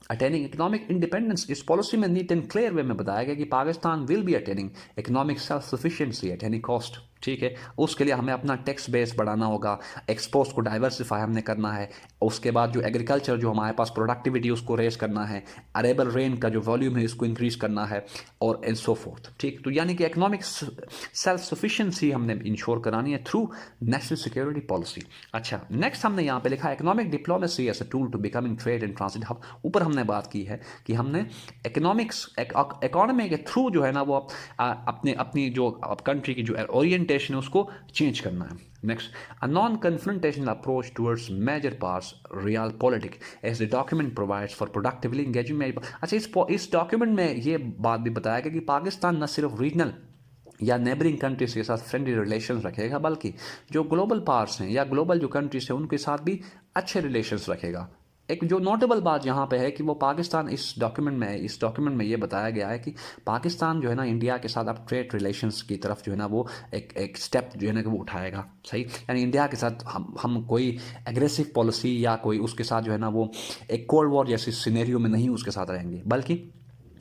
attaining economic independence, इस पॉलिसी में नीट एंड क्लियर वे में बताया गया कि Pakistan will be attaining economic self sufficiency at any cost, ठीक है। उसके लिए हमें अपना टैक्स बेस बढ़ाना होगा, एक्सपोर्ट्स को डाइवर्सिफाई हमने करना है, उसके बाद जो एग्रीकल्चर जो हमारे पास प्रोडक्टिविटी उसको रेस करना है, अरेबल रेन का जो वॉल्यूम है इसको इंक्रीज करना है, और एंड सो फोर्थ, ठीक। तो यानी कि इकोनॉमिक सेल्फ सफिशिएंसी हमने इंश्योर करानी है थ्रू नेशनल सिक्योरिटी पॉलिसी। अच्छा, नेक्स्ट हमने यहाँ पे लिखा economic diplomacy as a tool to becoming trade and transit hub. ऊपर हमने बात की है कि हमने इकोनॉमी के थ्रू जो है ना वो अपनी जो कंट्री की जो ओरिएंटेशन है उसको चेंज करना है। Next, a non confrontational approach towards major parts real politics as the document provides for productively engaging. अच्छा, इस डॉक्यूमेंट में ये बात भी बताया गया कि पाकिस्तान न सिर्फ रीजनल या नेबरिंग कंट्रीज के साथ फ्रेंडली रिलेशंस रखेगा, बल्कि जो ग्लोबल पार्ट्स हैं या ग्लोबल जो कंट्रीज हैं उनके साथ भी अच्छे रिलेशंस रखेगा। एक जो नोटेबल बात यहाँ पे है कि वो पाकिस्तान इस डॉक्यूमेंट में ये बताया गया है कि पाकिस्तान जो है ना इंडिया के साथ अब ट्रेड रिलेशंस की तरफ जो है ना वो एक स्टेप जो है ना वो उठाएगा, सही। यानी इंडिया के साथ हम कोई एग्रेसिव पॉलिसी या कोई उसके साथ जो है ना वो एक कोल्ड वॉर जैसी सिनेरियो में नहीं उसके साथ रहेंगे, बल्कि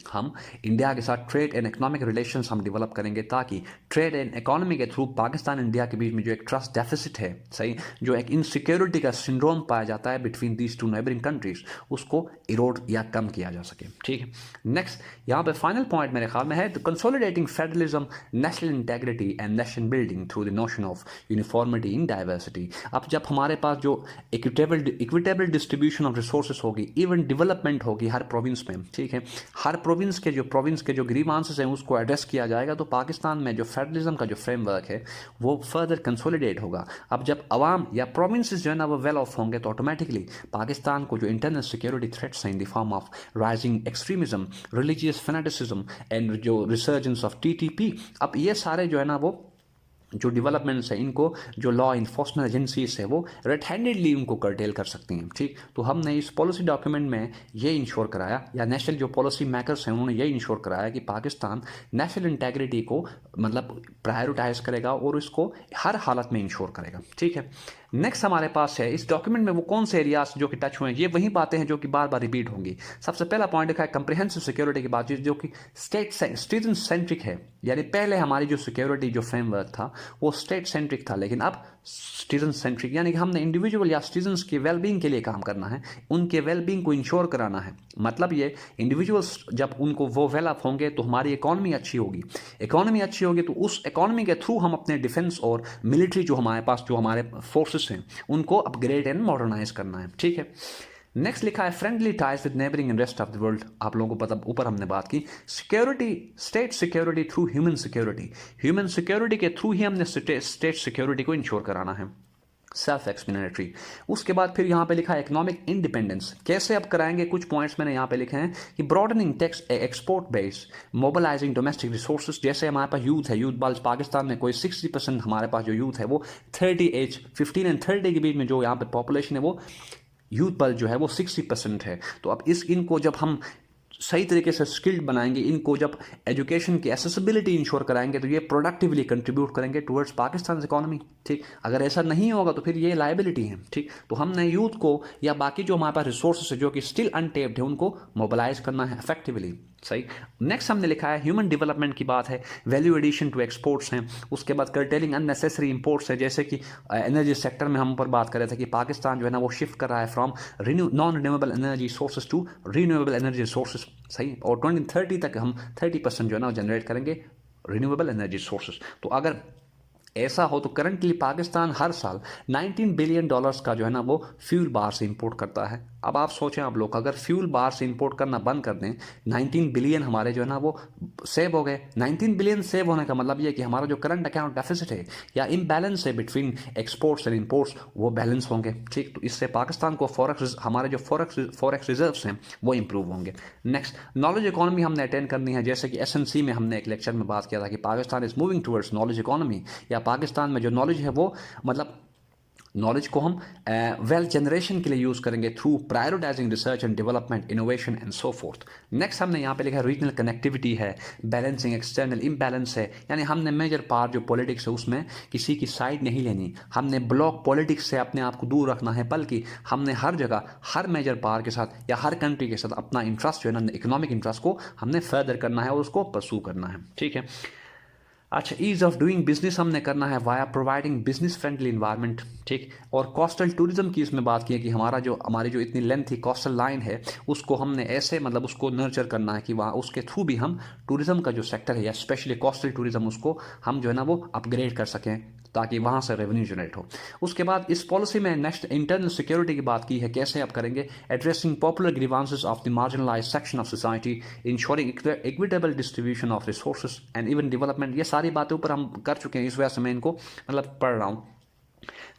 हम इंडिया के साथ ट्रेड एंड इकोनॉमिक रिलेशंस हम डेवलप करेंगे, ताकि ट्रेड एंड इकोनॉमी के थ्रू पाकिस्तान इंडिया के बीच में जो एक ट्रस्ट डेफिसिट है, सही, जो एक इनसिक्योरिटी का सिंड्रोम पाया जाता है between these two neighbouring countries, उसको इरोड या कम किया जा सके, ठीक है। नेक्स्ट, यहाँ पे फाइनल पॉइंट मेरे ख्याल में है consolidating federalism, national integrity and nation building through the notion of uniformity in diversity. अब जब हमारे पास जो इक्विटेबल डिस्ट्रीब्यूशन ऑफ रिसोर्सेज होगी, इवन डेवलपमेंट होगी हर प्रोविंस में, ठीक है, हर प्रोविंस के जो ग्रीवांसेस हैं उसको एड्रेस किया जाएगा, तो पाकिस्तान में जो फेडरलिज्म का जो फ्रेमवर्क है वो फर्दर कंसोलिडेट होगा। अब जब अवाम या प्रोविंसेस जो है ना वो वेल ऑफ होंगे, तो ऑटोमेटिकली पाकिस्तान को जो इंटरनल सिक्योरिटी थ्रेट्स हैं in the form of rising extremism, religious fanaticism and जो रिसर्जेंस ऑफ टीटीपी, अब ये सारे जो है ना वो जो डेवलपमेंट्स हैं इनको जो लॉ इन्फोर्समेंट एजेंसीज है वो रेड हैंडेडली उनको कर्टेल कर सकती हैं, ठीक। तो हमने इस पॉलिसी डॉक्यूमेंट में ये इंश्योर कराया, या नेशनल जो पॉलिसी मेकर्स हैं उन्होंने ये इंश्योर कराया कि पाकिस्तान नेशनल इंटेग्रिटी को मतलब प्रायोरिटाइज करेगा और इसको हर हालत में इंश्योर करेगा, ठीक है। नेक्स्ट हमारे पास है इस डॉक्यूमेंट में वो कौन से एरियाज जो कि टच हुए हैं, ये वही बातें हैं जो कि बार बार रिपीट होंगी। सबसे पहला पॉइंट लिखा है कंप्रिहेंसिव सिक्योरिटी की बात, जो कि सिटीजन सेंट्रिक है, यानी पहले हमारी जो सिक्योरिटी जो फ्रेमवर्क था वो स्टेट सेंट्रिक था, लेकिन अब सिटीजन सेंट्रिक, यानी कि हमने इंडिविजुअल या सिटीजन्स के वेलबींग के लिए काम करना है, उनके वेलबींग को इंश्योर कराना है। मतलब ये इंडिविजुअल्स जब उनको वो वेल अप होंगे तो हमारी इकॉनमी अच्छी होगी, तो उस इकॉनमी के थ्रू हम अपने डिफेंस और मिलिट्री जो हमारे पास जो हमारे फोर्सेस हैं उनको अपग्रेड एंड मॉडर्नाइज करना है, ठीक है। नेक्स्ट लिखा है friendly ties with neighbouring and rest of the world. आप लोगों को पता, ऊपर हमने बात की security, state security through human security के थ्रू ही हमने स्टेट सिक्योरिटी को इंश्योर कराना है, सेल्फ एक्सप्लेनेटरी। उसके बाद फिर यहाँ पे लिखा है इकोनॉमिक इंडिपेंडेंस, कैसे अब कराएंगे, कुछ पॉइंट्स मैंने यहाँ पे लिखे हैं कि broadening tax export base, mobilising domestic resources, जैसे हमारे पास यूथ है, यूथ बल्कि पाकिस्तान में कोई 60% हमारे पास जो यूथ है वो 15 एंड 30 के बीच में जो यहाँ पे पॉपुलेशन है वो यूथ बल जो है वो 60% है। तो अब इनको जब हम सही तरीके से स्किल्ड बनाएंगे, इनको जब एजुकेशन की एसेसिबिलिटी इंश्योर कराएंगे, तो ये प्रोडक्टिवली कंट्रीब्यूट करेंगे टुवर्ड्स पाकिस्तान इकोनॉमी, ठीक। अगर ऐसा नहीं होगा तो फिर ये लायबिलिटी है, ठीक। तो हमने यूथ को या बाकी जो हमारे पास रिसोर्सेज है जो कि स्टिल अनटेप्ड है उनको मोबिलाइज करना है इफेक्टिवली, सही। नेक्स्ट हमने लिखा है ह्यूमन डेवलपमेंट की बात है, वैल्यू एडिशन टू एक्सपोर्ट्स हैं। उसके बाद कर्टेलिंग अननेसेसरी इंपोर्ट्स है, जैसे कि एनर्जी सेक्टर में हम पर बात कर रहे थे कि पाकिस्तान जो है ना वो शिफ्ट कर रहा है from non renewable energy sources to renewable energy sources, सही। और 2030 तक हम 30% जो है ना जनरेट करेंगे रिन्यूएबल एनर्जी सोर्सेज। तो अगर ऐसा हो तो करंटली पाकिस्तान हर साल $19 बिलियन का जो है ना वो फ्यूल बाहर से इंपोर्ट करता है। अब आप सोचें, आप लोग अगर फ्यूल बाहर से इंपोर्ट करना बंद कर दें, 19 बिलियन हमारे जो है ना वो सेव हो गए। 19 बिलियन सेव होने का मतलब ये कि हमारा जो करंट अकाउंट डेफिसिट है या इम्बैलेंस है बिटवीन एक्सपोर्ट्स एंड इंपोर्ट्स, वो बैलेंस होंगे, ठीक। तो इससे पाकिस्तान को हमारे जो फॉरेक्स रिजर्व्स हैं वो इंप्रूव होंगे। नेक्स्ट, नॉलेज इकोनॉमी हमने अटेंड करनी है, जैसे कि SNC में हमने एक लेक्चर में बात किया था कि Pakistan is moving towards knowledge economy, या पाकिस्तान में जो नॉलेज है वो मतलब नॉलेज को हम वेल्थ जनरेशन के लिए यूज़ करेंगे through prioritising research and development, innovation and so fourth. Next हमने यहाँ पे लिखा है रीजनल कनेक्टिविटी है, बैलेंसिंग एक्सटर्नल इम्बैलेंस है, यानी हमने मेजर पार्ट जो पॉलिटिक्स है उसमें किसी की साइड नहीं लेनी, हमने ब्लॉक पॉलिटिक्स से अपने आप को दूर रखना है, बल्कि हमने हर जगह हर मेजर पावर के साथ या हर कंट्री के साथ अपना इंटरेस्ट जो है ना, इकोनॉमिक इंटरेस्ट को हमने फर्दर करना है और उसको परसू करना है। ठीक है। अच्छा, ईज ऑफ डूइंग बिजनेस हमने करना है via providing business friendly environment. ठीक। और कोस्टल टूरिज्म की इसमें बात की है कि हमारी जो इतनी लेंथ थी कोस्टल लाइन है उसको हमने ऐसे मतलब उसको नर्चर करना है कि वहाँ उसके थ्रू भी हम टूरिज्म का जो सेक्टर है या स्पेशली कोस्टल टूरिज्म उसको हम जो है ना वो अपग्रेड कर सकें ताकि वहाँ से रेवेन्यू जनरेट हो। उसके बाद इस पॉलिसी में नेक्स्ट इंटरनल सिक्योरिटी की बात की है, कैसे आप करेंगे, addressing popular grievances of the marginalised section of society, ensuring equitable distribution of resources and even development. ये सारी बातें ऊपर हम कर चुके हैं, इस वजह से मैं इनको मतलब पढ़ रहा हूँ।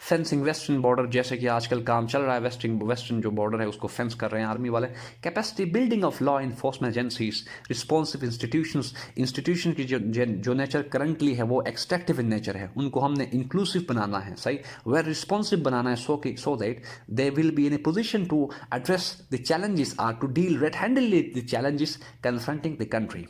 फेंसिंग वेस्टर्न बॉर्डर, जैसे कि आजकल काम चल रहा है, वेस्टर्न जो बॉर्डर है उसको फेंस कर रहे हैं आर्मी वाले। Capacity building of law enforcement agencies, responsive institution की जो नेचर करंटली है वो एक्सट्रैक्टिव इन नेचर है, उनको हमने इंक्लूसिव बनाना है, सही, वेर रिस्पॉन्सिव बनाना है, so that they will be in a position to address the challenges are to deal red handily the challenges confronting the country.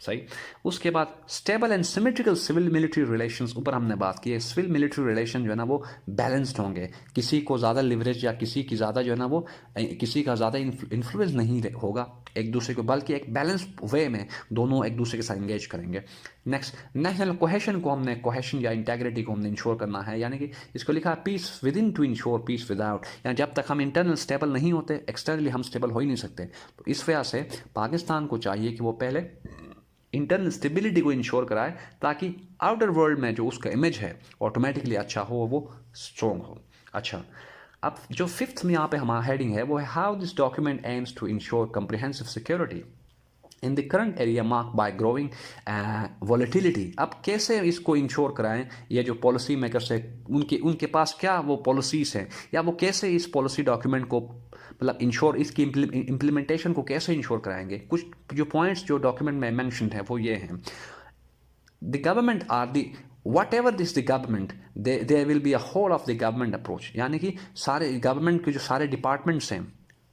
सही। उसके बाद stable and symmetrical civil military relations, ऊपर हमने बात की है, सिविल मिलिट्री रिलेशन जो है ना वो बैलेंस्ड होंगे, किसी को ज़्यादा लिवरेज या किसी की ज़्यादा जो है ना वो किसी का ज़्यादा इन्फ्लुएंस नहीं होगा एक दूसरे को, बल्कि एक बैलेंस वे में दोनों एक दूसरे के साथ इंगेज करेंगे। नेक्स्ट, नेशनल कोहेशन को हमने कोहेशन या इंटेग्रिटी को हमने इंश्योर करना है, यानी कि इसको लिखा है peace within to ensure peace without, यानी जब तक हम इंटरनल स्टेबल नहीं होते एक्सटर्नली हम स्टेबल हो ही नहीं सकते। तो इस वजह से पाकिस्तान को चाहिए कि वो पहले इंटरनल स्टेबिलिटी को इंश्योर कराए ताकि आउटर वर्ल्ड में जो उसका इमेज है ऑटोमेटिकली अच्छा हो, वो स्ट्रॉन्ग हो। अच्छा, अब जो फिफ्थ में यहाँ पे हमारा हेडिंग है वो है how this document aims to ensure comprehensive security in the current area mark by growing volatility. अब कैसे इसको इंश्योर कराएं, ये जो पॉलिसी मेकर्स है उनके पास क्या वो पॉलिसीज हैं, या वो कैसे इस पॉलिसी डॉक्यूमेंट को मतलब इंश्योर, इसकी इम्प्लीमेंटेशन को कैसे इंश्योर कराएंगे। कुछ जो पॉइंट्स जो डॉक्यूमेंट में मेंशन है वो ये हैं, the government or the whatever this the government, there will be a whole of the government approach, यानी कि सारे गवर्नमेंट के जो सारे डिपार्टमेंट्स हैं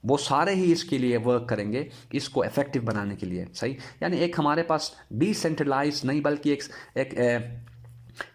वो सारे ही इसके लिए वर्क करेंगे इसको इफेक्टिव बनाने के लिए। सही, यानी एक हमारे पास डिसेंट्रलाइज नहीं बल्कि एक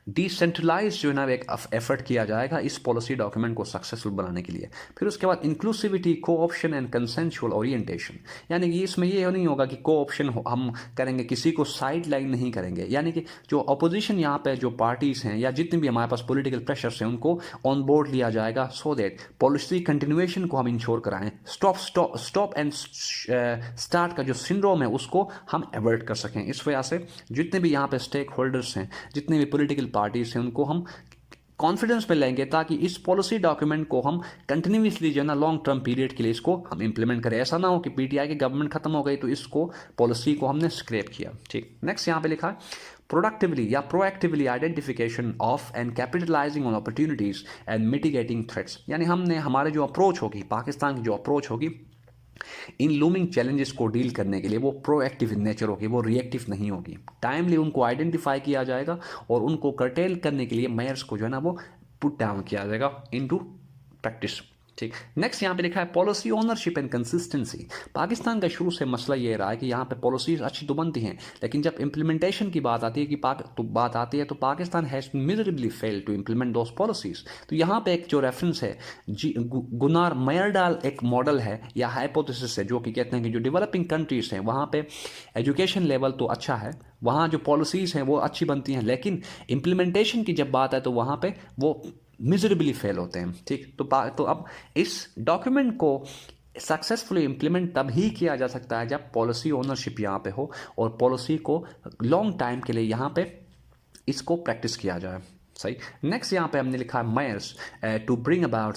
डिसेंट्रलाइज जो है ना एक एफर्ट किया जाएगा इस पॉलिसी डॉक्यूमेंट को सक्सेसफुल बनाने के लिए। फिर उसके बाद inclusivity, co-option and consensual orientation, यानी कि इसमें ये नहीं होगा कि कोऑप्शन हम करेंगे, किसी को साइड लाइन नहीं करेंगे, यानी कि जो अपोजिशन यहाँ पे जो पार्टीज हैं या जितने भी हमारे पास पॉलिटिकल प्रेशर्स हैं उनको ऑन बोर्ड लिया जाएगा, सो दैट पॉलिसी कंटिन्यूएशन को हम इंश्योर कराएं, स्टॉप एंड स्टार्ट का जो सिंड्रोम है उसको हम अवॉइड कर सकें। इस वजह से जितने भी यहाँ पे स्टेक होल्डर्स हैं, जितने भी पॉलिटिकल पार्टीज हैं, उनको हम कॉन्फिडेंस में लेंगे ताकि इस पॉलिसी डॉक्यूमेंट को हम कंटिन्यूसली जो है ना लॉन्ग टर्म पीरियड के लिए इसको हम इंप्लीमेंट करें। ऐसा ना हो कि पीटीआई की गवर्नमेंट खत्म हो गई तो इसको पॉलिसी को हमने स्क्रैप किया। ठीक। नेक्स्ट यहाँ पे लिखा है प्रोडक्टिवली या proactively identification of and capitalising on opportunities and mitigating threats, यानी हमने हमारे जो अप्रोच होगी, पाकिस्तान की जो अप्रोच होगी इन लूमिंग चैलेंजेस को डील करने के लिए वो प्रोएक्टिव इन नेचर होगी, वो रिएक्टिव नहीं होगी। टाइमली उनको आइडेंटिफाई किया जाएगा और उनको कर्टेल करने के लिए मेयर्स को जो है ना वो पुट डाउन किया जाएगा इनटू प्रैक्टिस। ठीक। नेक्स्ट यहाँ पे लिखा है policy ownership and consistency. Pakistan का शुरू से मसला ये रहा है कि यहाँ पे पॉलिसीज अच्छी तो बनती हैं, लेकिन जब इम्प्लीमेंटेशन की बात आती है तो Pakistan has miserably failed to implement those policies. तो यहाँ पे एक जो रेफरेंस है गुनार मयरडाल एक मॉडल है या हाइपोथेसिस है जो कि कहते हैं कि जो डेवलपिंग कंट्रीज हैं वहाँ पे एजुकेशन लेवल तो अच्छा है, वहाँ जो पॉलिसीज़ हैं वो अच्छी बनती हैं, लेकिन इम्प्लीमेंटेशन की जब बात है तो वहाँ पे वो मिजरेबली फेल होते हैं। ठीक। तो अब इस डॉक्यूमेंट को सक्सेसफुली इम्प्लीमेंट तब ही किया जा सकता है जब पॉलिसी ओनरशिप यहाँ पे हो और पॉलिसी को लॉन्ग टाइम के लिए यहाँ पे इसको प्रैक्टिस किया जाए। सही। नेक्स्ट यहाँ पे हमने लिखा है measures to bring about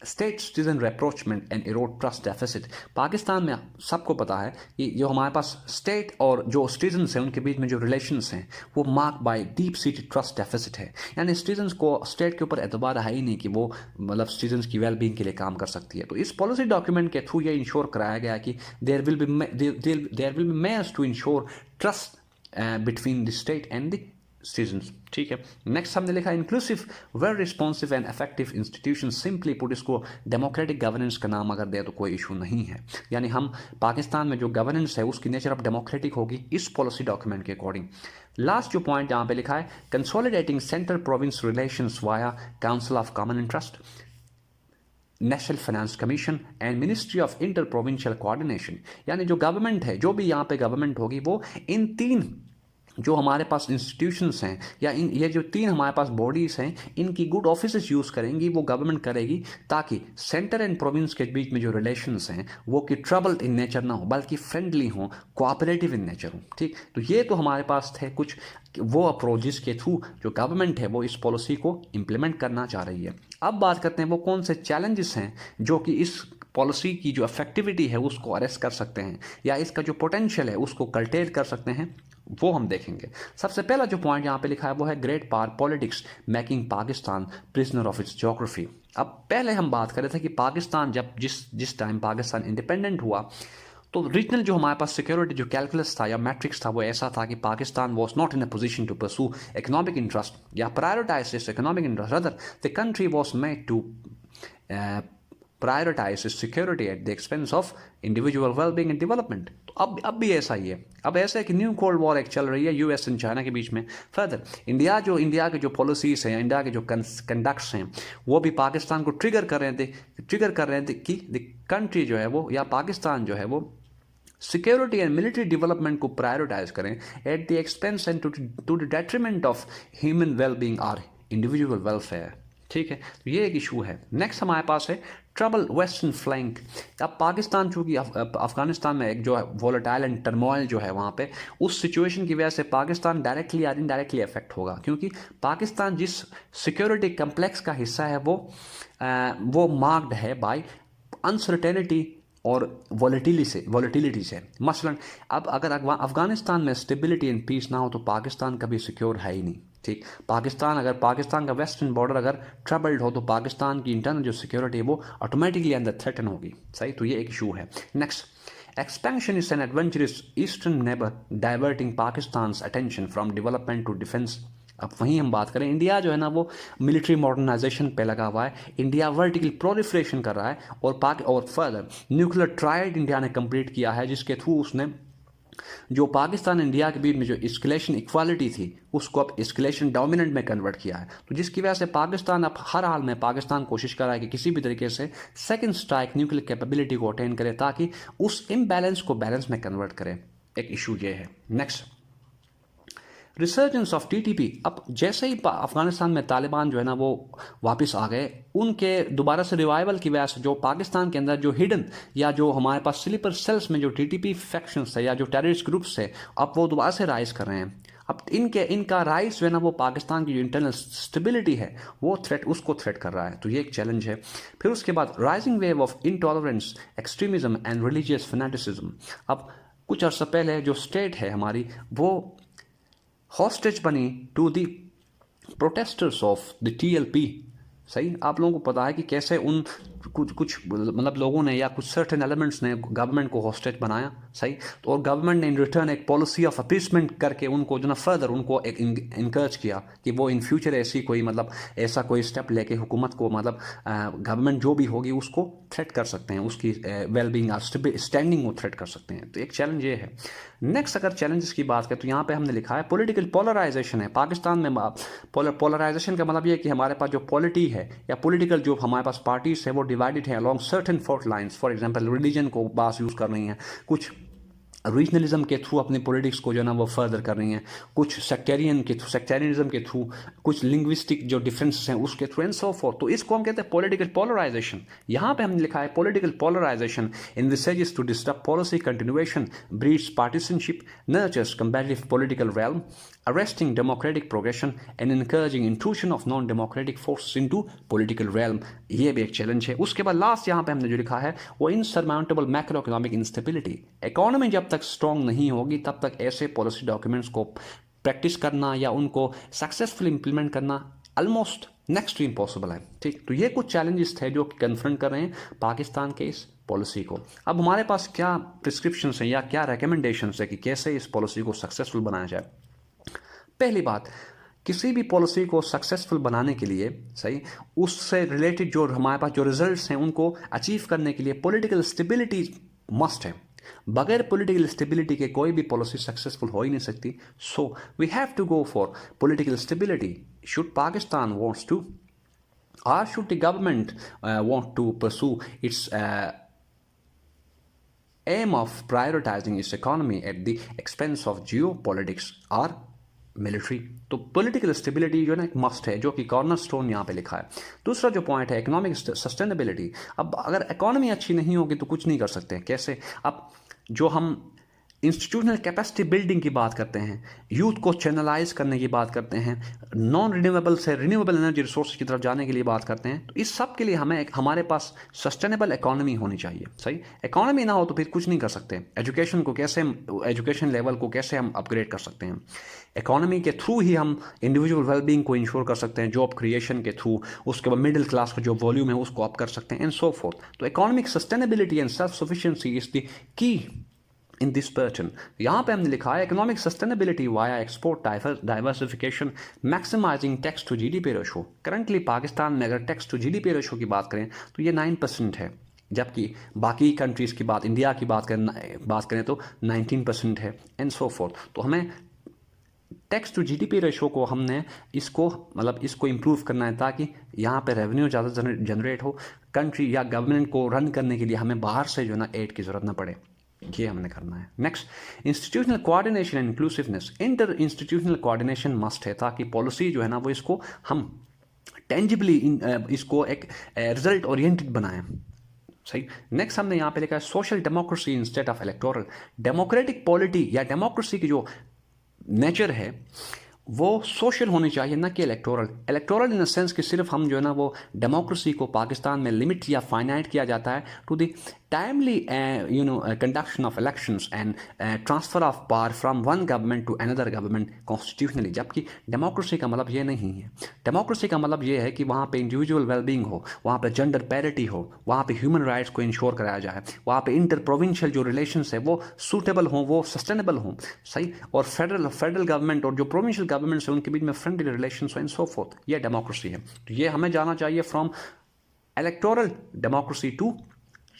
state citizen rapprochement and erode trust deficit. Pakistan में सबको पता है कि जो हमारे पास स्टेट और जो सिटीजन्स हैं उनके बीच में जो रिलेशंस हैं वो mark bye deep seated trust deficit है, यानी सिटीजन्स को स्टेट के ऊपर एतबार है ही नहीं कि वो मतलब सिटीजन्स की वेलबींग के लिए काम कर सकती है। तो इस पॉलिसी डॉक्यूमेंट के थ्रू ये इंश्योर कराया गया कि there will be measures to ensure trust between the state and the citizens, ठीक है। नेक्स्ट हमने लिखा inclusive, well responsive and effective institution. Simply put, इसको डेमोक्रेटिक गवर्नेंस का नाम अगर दे तो कोई इशू नहीं है। यानी हम पाकिस्तान में जो गवर्नेंस है उसकी नेचर अब डेमोक्रेटिक होगी इस पॉलिसी डॉक्यूमेंट के अकॉर्डिंग। लास्ट जो पॉइंट यहाँ पे लिखा है, consolidating centre province relations via council of common interest, national finance commission and ministry of inter provincial coordination. यानी जो गवर्नमेंट है, जो भी यहाँ पे गवर्नमेंट होगी, वो इन तीन जो हमारे पास इंस्टीट्यूशंस हैं या ये जो तीन हमारे पास बॉडीज़ हैं, इनकी गुड ऑफिसेज यूज़ करेंगी, वो गवर्नमेंट करेगी, ताकि सेंटर एंड प्रोविंस के बीच में जो रिलेशंस हैं वो कि ट्रबल्ड इन नेचर ना हो, बल्कि फ्रेंडली हो, कोऑपरेटिव इन नेचर हो, ठीक। तो ये तो हमारे पास थे कुछ वो अप्रोचेस के थ्रू जो गवर्नमेंट है वो इस पॉलिसी को इम्प्लीमेंट करना चाह रही है। अब बात करते हैं वो कौन से चैलेंजेस हैं जो कि इस पॉलिसी की जो इफेक्टिविटी है उसको अरेस्ट कर सकते हैं या इसका जो पोटेंशियल है उसको कर्टेल कर सकते हैं, वो हम देखेंगे। सबसे पहला जो पॉइंट यहाँ पे लिखा है वो है great power politics making Pakistan prisoner of its geography. अब पहले हम बात कर रहे थे कि पाकिस्तान जब जिस टाइम पाकिस्तान इंडिपेंडेंट हुआ तो रीजनल जो हमारे पास सिक्योरिटी जो कैलकुलस था या मैट्रिक्स था वो ऐसा था कि Pakistan was not in a position to pursue economic interest या prioritise this economic interest, other the country was made to prioritise security at the expense of individual wellbeing and development. तो अब भी ऐसा ही है। अब ऐसा है कि न्यू कोल्ड वॉर एक चल रही है यूएस एंड चाइना के बीच में। फर्दर इंडिया के जो पॉलिसीज़ हैं, इंडिया के जो कंडक्ट्स हैं, वो भी पाकिस्तान को ट्रिगर कर रहे थे कि द कंट्री जो है वो या पाकिस्तान जो है वो सिक्योरिटी एंड मिलिट्री डेवलपमेंट को प्रायोरिटाइज करें at the expense and to the detriment of human wellbeing और इंडिविजुअल वेलफेयर, ठीक है। तो ये एक इशू है। नेक्स्ट हमारे पास है ट्रबल वेस्टर्न फ्लैंक। अब पाकिस्तान चूँकि अफगानिस्तान में एक जो है वॉलेटाइल एंड टर्मोइल जो है वहाँ पे, उस सिचुएशन की वजह से पाकिस्तान डायरेक्टली या इनडायरेक्टली अफेक्ट होगा, क्योंकि पाकिस्तान जिस सिक्योरिटी कम्प्लेक्स का हिस्सा है वो मार्क्ड है बाय अनसर्टेनिटी और वॉलेटिलिटी से। मसलन अब अगर अफगानिस्तान में स्टेबिलिटी एंड पीस ना हो तो पाकिस्तान कभी सिक्योर है ही नहीं, ठीक। पाकिस्तान का वेस्टर्न बॉर्डर अगर ट्रबल्ड हो तो पाकिस्तान की इंटरनल जो सिक्योरिटी है वो ऑटोमेटिकली अंदर थ्रेटन होगी, सही। तो ये एक इशू है। Next, expansion is an adventurous eastern neighbour diverting Pakistan attention from development to defence. अब वहीं हम बात करें, इंडिया जो है ना वो मिलिट्री मॉडर्नाइजेशन पे लगा हुआ है, इंडिया वर्टिकल प्रोलिफरेशन कर रहा है और फर्दर न्यूक्लियर ट्रायड इंडिया ने कंप्लीट किया है, जिसके थ्रू उसने जो पाकिस्तान इंडिया के बीच में जो एस्केलेशन इक्वालिटी थी उसको अब एस्केलेशन डोमिनेंट में कन्वर्ट किया है। तो जिसकी वजह से पाकिस्तान अब हर हाल में कोशिश कर रहा है कि किसी भी तरीके से सेकंड स्ट्राइक न्यूक्लियर कैपेबिलिटी को अटेन करे ताकि उस इम्बैलेंस को बैलेंस में कन्वर्ट करे। एक इशू ये है। Next, resurgence of TTP. अब जैसे ही अफगानिस्तान में तालिबान जो है ना वो वापस आ गए, उनके दोबारा से रिवाइवल की वजह से जो पाकिस्तान के अंदर जो हिडन या जो हमारे पास स्लीपर सेल्स में जो टीटीपी फैक्शंस है या जो टेररिस्ट ग्रुप्स है, अब वो दोबारा से राइज कर रहे हैं। अब इनका राइज जो है ना वो पाकिस्तान की जो इंटरनल स्टेबिलिटी है वो उसको थ्रेट कर रहा है। तो ये एक चैलेंज है। फिर उसके बाद rising wave of intolerance, extremism and religious fanaticism. अब कुछ अर्सा पहले जो स्टेट है हमारी वो हॉस्टेज बनी to the protesters of the TLP, सही। आप लोगों को पता है कि कैसे उन कुछ मतलब लोगों ने या कुछ सर्टेन एलिमेंट्स ने गवर्नमेंट को हॉस्टेज बनाया, सही। तो और गवर्नमेंट ने इन रिटर्न एक पॉलिसी ऑफ अपीसमेंट करके उनको जो ना फर्दर उनको एक इनकरेज किया कि वो इन फ्यूचर ऐसा कोई स्टेप लेके हुकूमत को गवर्नमेंट जो भी होगी उसको थ्रेट कर सकते हैं, उसकी वेलबींग स्टैंडिंग को थ्रेट कर सकते हैं। तो एक चैलेंज ये है। नेक्स्ट, अगर चैलेंजेस की बात करें तो यहाँ पे हमने लिखा है पॉलिटिकल पोलराइजेशन है पाकिस्तान में। पोलराइजेशन का मतलब ये है कि हमारे पास जो पॉलिटी है या पॉलिटिकल जो हमारे पास पार्टीज है वो डिवाइडेड है along certain fault lines. For example religion को बास यूज़ कर रही हैं, कुछ रीजनलिज्म के थ्रू अपनी पॉलिटिक्स को जो है ना वो फर्दर कर रही हैं, कुछ सेक्टेरियनिज्म के थ्रू, कुछ लिंग्विस्टिक जो डिफरेंसेस हैं उसके थ्रू एंड सो फोर्थ। तो इसको हम कहते हैं पॉलिटिकल पोलराइजेशन। यहाँ पे हमने लिखा है political polarization envisages to disrupt policy continuation, breeds partisanship, nurtures competitive political realm, arresting democratic progression and encouraging intrusion of non-democratic forces into political realm। ये भी एक चैलेंज है। उसके बाद लास्ट यहाँ पे हमने जो लिखा है वो insurmountable macroeconomic instability। इकोनॉमी जब तक स्ट्रॉन्ग नहीं होगी तब तक ऐसे पॉलिसी डॉक्यूमेंट्स को प्रैक्टिस करना या उनको सक्सेसफुल इंप्लीमेंट करना ऑलमोस्ट नेक्स्ट टू इम्पॉसिबल है, ठीक। तो ये कुछ चैलेंजेस थे जो कन्फ्रंट कर रहे हैं पाकिस्तान के इस पॉलिसी को। अब हमारे पास क्या प्रिस्क्रिप्शंस हैं या क्या रिकमेंडेशंस है कि कैसे इस पॉलिसी को सक्सेसफुल बनाया जाए। पहली बात, किसी भी पॉलिसी को सक्सेसफुल बनाने के लिए सही उससे रिलेटेड जो हमारे पास जो रिजल्ट्स हैं उनको अचीव करने के लिए पॉलिटिकल स्टेबिलिटी मस्ट है। बगैर पॉलिटिकल स्टेबिलिटी के कोई भी पॉलिसी सक्सेसफुल हो ही नहीं सकती। So we have to go for political stability. Should Pakistan wants to or should the government want to pursue its aim of prioritizing its economy at the expense of geopolitics or military? तो political stability जो है ना एक must है, जो कि corner stone यहाँ पे लिखा है। दूसरा जो पॉइंट है इकोनॉमिक सस्टेनेबिलिटी। अब अगर इकोनॉमी अच्छी नहीं होगी तो कुछ नहीं कर सकते। कैसे? अब जो हम इंस्टीट्यूशनल कैपेसिटी बिल्डिंग की बात करते हैं, यूथ को चैनलाइज करने की बात करते हैं, नॉन रिन्यूएबल से रिन्यूएबल एनर्जी रिसोर्स की तरफ जाने के लिए बात करते हैं, तो इस सब के लिए हमें हमारे पास सस्टेनेबल इकोनॉमी होनी चाहिए। सही इकोनॉमी ना हो तो फिर कुछ नहीं कर सकते। एजुकेशन लेवल को कैसे हम अपग्रेड कर सकते हैं? इकोनॉमी के थ्रू ही हम इंडिविजुअल वेलबींग को इंश्योर कर सकते हैं, जॉब क्रिएशन के थ्रू, उसके बाद मिडिल क्लास का जो वॉल्यूम है उसको अप कर सकते हैं एंड सो फोर्थ। तो economic sustainability and self sufficiency is the key in this pattern. यहाँ पे हमने लिखा है economic sustainability via export diversification maximizing tax to GDP ratio. Currently Pakistan में अगर टैक्स टू जीडीपी रेशो की बात करें तो ये 9% है, जबकि बाकी कंट्रीज़ की बात, इंडिया की बात करें तो 19% है एंड सो फोर्थ। तो हमें टैक्स टू जीडीपी रेशो को हमने इसको इम्प्रूव करना है ताकि यहाँ पे रेवेन्यू ज़्यादा जनरेट हो, कंट्री या गवर्नमेंट को रन करने के लिए हमें बाहर से जो है ना एड की ज़रूरत ना पड़े। ये हमने करना है। Next, institutional coordination and inclusiveness. Inter institutional coordination must है ताकि पॉलिसी जो है ना वो इसको हम टेंजिबली इसको एक रिजल्ट ओरिएंटेड बनाएं। सही। नेक्स्ट हमने यहाँ पे लिखा है social democracy instead of electoral. Democratic polity या डेमोक्रेसी की जो नेचर है वो सोशल होनी चाहिए, ना कि इलेक्टोरल इन द सेंस कि सिर्फ हम जो है ना वो डेमोक्रेसी को पाकिस्तान में लिमिट या फाइनाइट किया जाता है to the timely conduction of elections and transfer of power from one government to another government constitutionally. जबकि डेमोक्रेसी का मतलब ये नहीं है। डेमोक्रेसी का मतलब ये है कि वहाँ पे इंडिविजुअल वेलबींग हो, वहाँ पे जेंडर पैरिटी हो, वहाँ पे ह्यूमन राइट्स को इंश्योर कराया जाए, वहाँ पे इंटर प्रोविंशियल जो रिलेशंस है वो सूटेबल हों, वो सस्टेनेबल हों। सही। और फेडरल गवर्नमेंट और जो प्रोविंशियल गवर्नमेंट्स हैं उनके बीच में friendly relations and so forth. ये डेमोक्रेसी है। तो ये हमें जाना चाहिए from electoral democracy to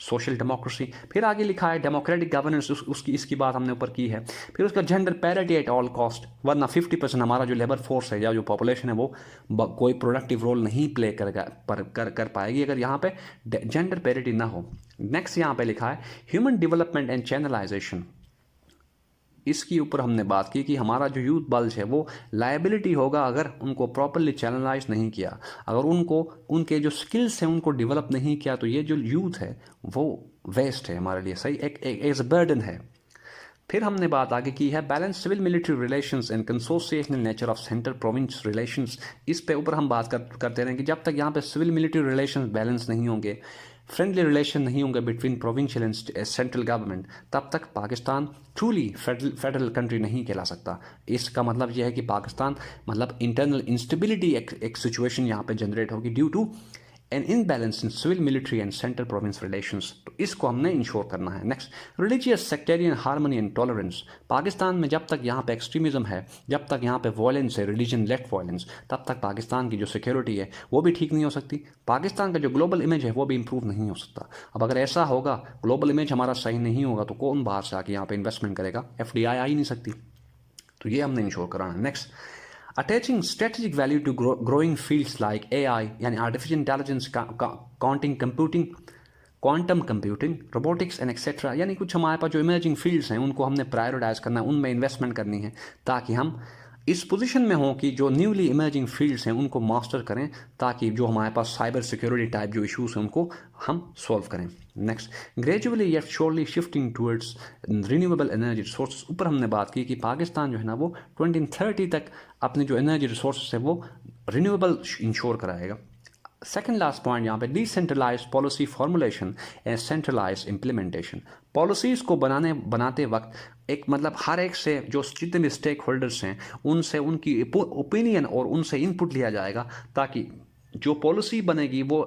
social democracy. फिर आगे लिखा है डेमोक्रेटिक गवर्नेंस, इसकी बात हमने ऊपर की है। फिर उसका gender parity at all cost, वरना 50% हमारा जो लेबर फोर्स है या जो पॉपुलेशन है वो कोई प्रोडक्टिव रोल नहीं प्ले कर पाएगी अगर यहाँ पे जेंडर पैरिटी ना हो। नेक्स्ट यहाँ पे लिखा है ह्यूमन डेवलपमेंट एंड चैनलाइजेशन। इसके ऊपर हमने बात की कि हमारा जो यूथ बल्ज है वो लायबिलिटी होगा अगर उनको प्रॉपरली चैनलाइज नहीं किया, अगर उनके जो स्किल्स हैं उनको डेवलप नहीं किया, तो ये जो यूथ है वो वेस्ट है हमारे लिए। सही, एक एज अ बर्डन है। फिर हमने बात आगे की है balance civil military relations and consociational nature of centre province relations. इस पे ऊपर हम बात करते रहे कि जब तक यहाँ पे सिविल मिलिट्री रिलेशंस बैलेंस नहीं होंगे, फ्रेंडली रिलेशन नहीं होंगे between provincial and central government, तब तक पाकिस्तान ट्रूली फेडरल कंट्री नहीं कहला सकता। इसका मतलब यह है कि पाकिस्तान मतलब इंटरनल इंस्टेबिलिटी एक सिचुएशन यहाँ पे जनरेट होगी due to an imbalance in civil military and central province relations. तो इसको हमने इंश्योर करना है। Next, religious sectarian harmony and tolerance. Pakistan में जब तक यहाँ पे एक्सट्रीमिज्म है, जब तक यहाँ पे वॉयलेंस है, रिलीजन लेट वॉयलेंस, तब तक पाकिस्तान की जो सिक्योरिटी है वो भी ठीक नहीं हो सकती। पाकिस्तान का जो ग्लोबल इमेज है वो भी इंप्रूव नहीं हो सकता। अब अगर ऐसा होगा, ग्लोबल इमेज हमारा सही नहीं होगा, तो कौन बाहर से आके यहाँ पे इन्वेस्टमेंट करेगा? FDI आ ही नहीं सकती। तो ये हमने इंश्योर कराना है। Next, attaching strategic value to growing fields like AI यानी artificial intelligence, quantum computing, robotics and etc. यानी कुछ हमारे पास जो इमर्जिंग फील्ड्स हैं उनको हमने प्रायोरिटाइज करना है, उनमें इन्वेस्टमेंट करनी है ताकि हम इस पोजीशन में हों कि जो न्यूली इमर्जिंग फील्ड्स हैं उनको मास्टर करें, ताकि जो हमारे पास साइबर सिक्योरिटी टाइप जो इश्यूज हैं उनको हम सॉल्व करें। नेक्स्ट, ग्रेजुअली या surely shifting towards renewable energy resource. ऊपर हमने बात की कि पाकिस्तान जो है ना वो 2030 तक अपने जो एनर्जी रिसोर्स है वो रिन्यूएबल इंश्योर कराएगा। सेकेंड लास्ट पॉइंट यहाँ पे decentralize policy formulation and centralize implementation. Policies को बनाते वक्त एक मतलब हर एक से जो जितने भी स्टेक होल्डर्स हैं उनसे उनकी ओपिनियन और उनसे इनपुट लिया जाएगा ताकि जो पॉलिसी बनेगी वो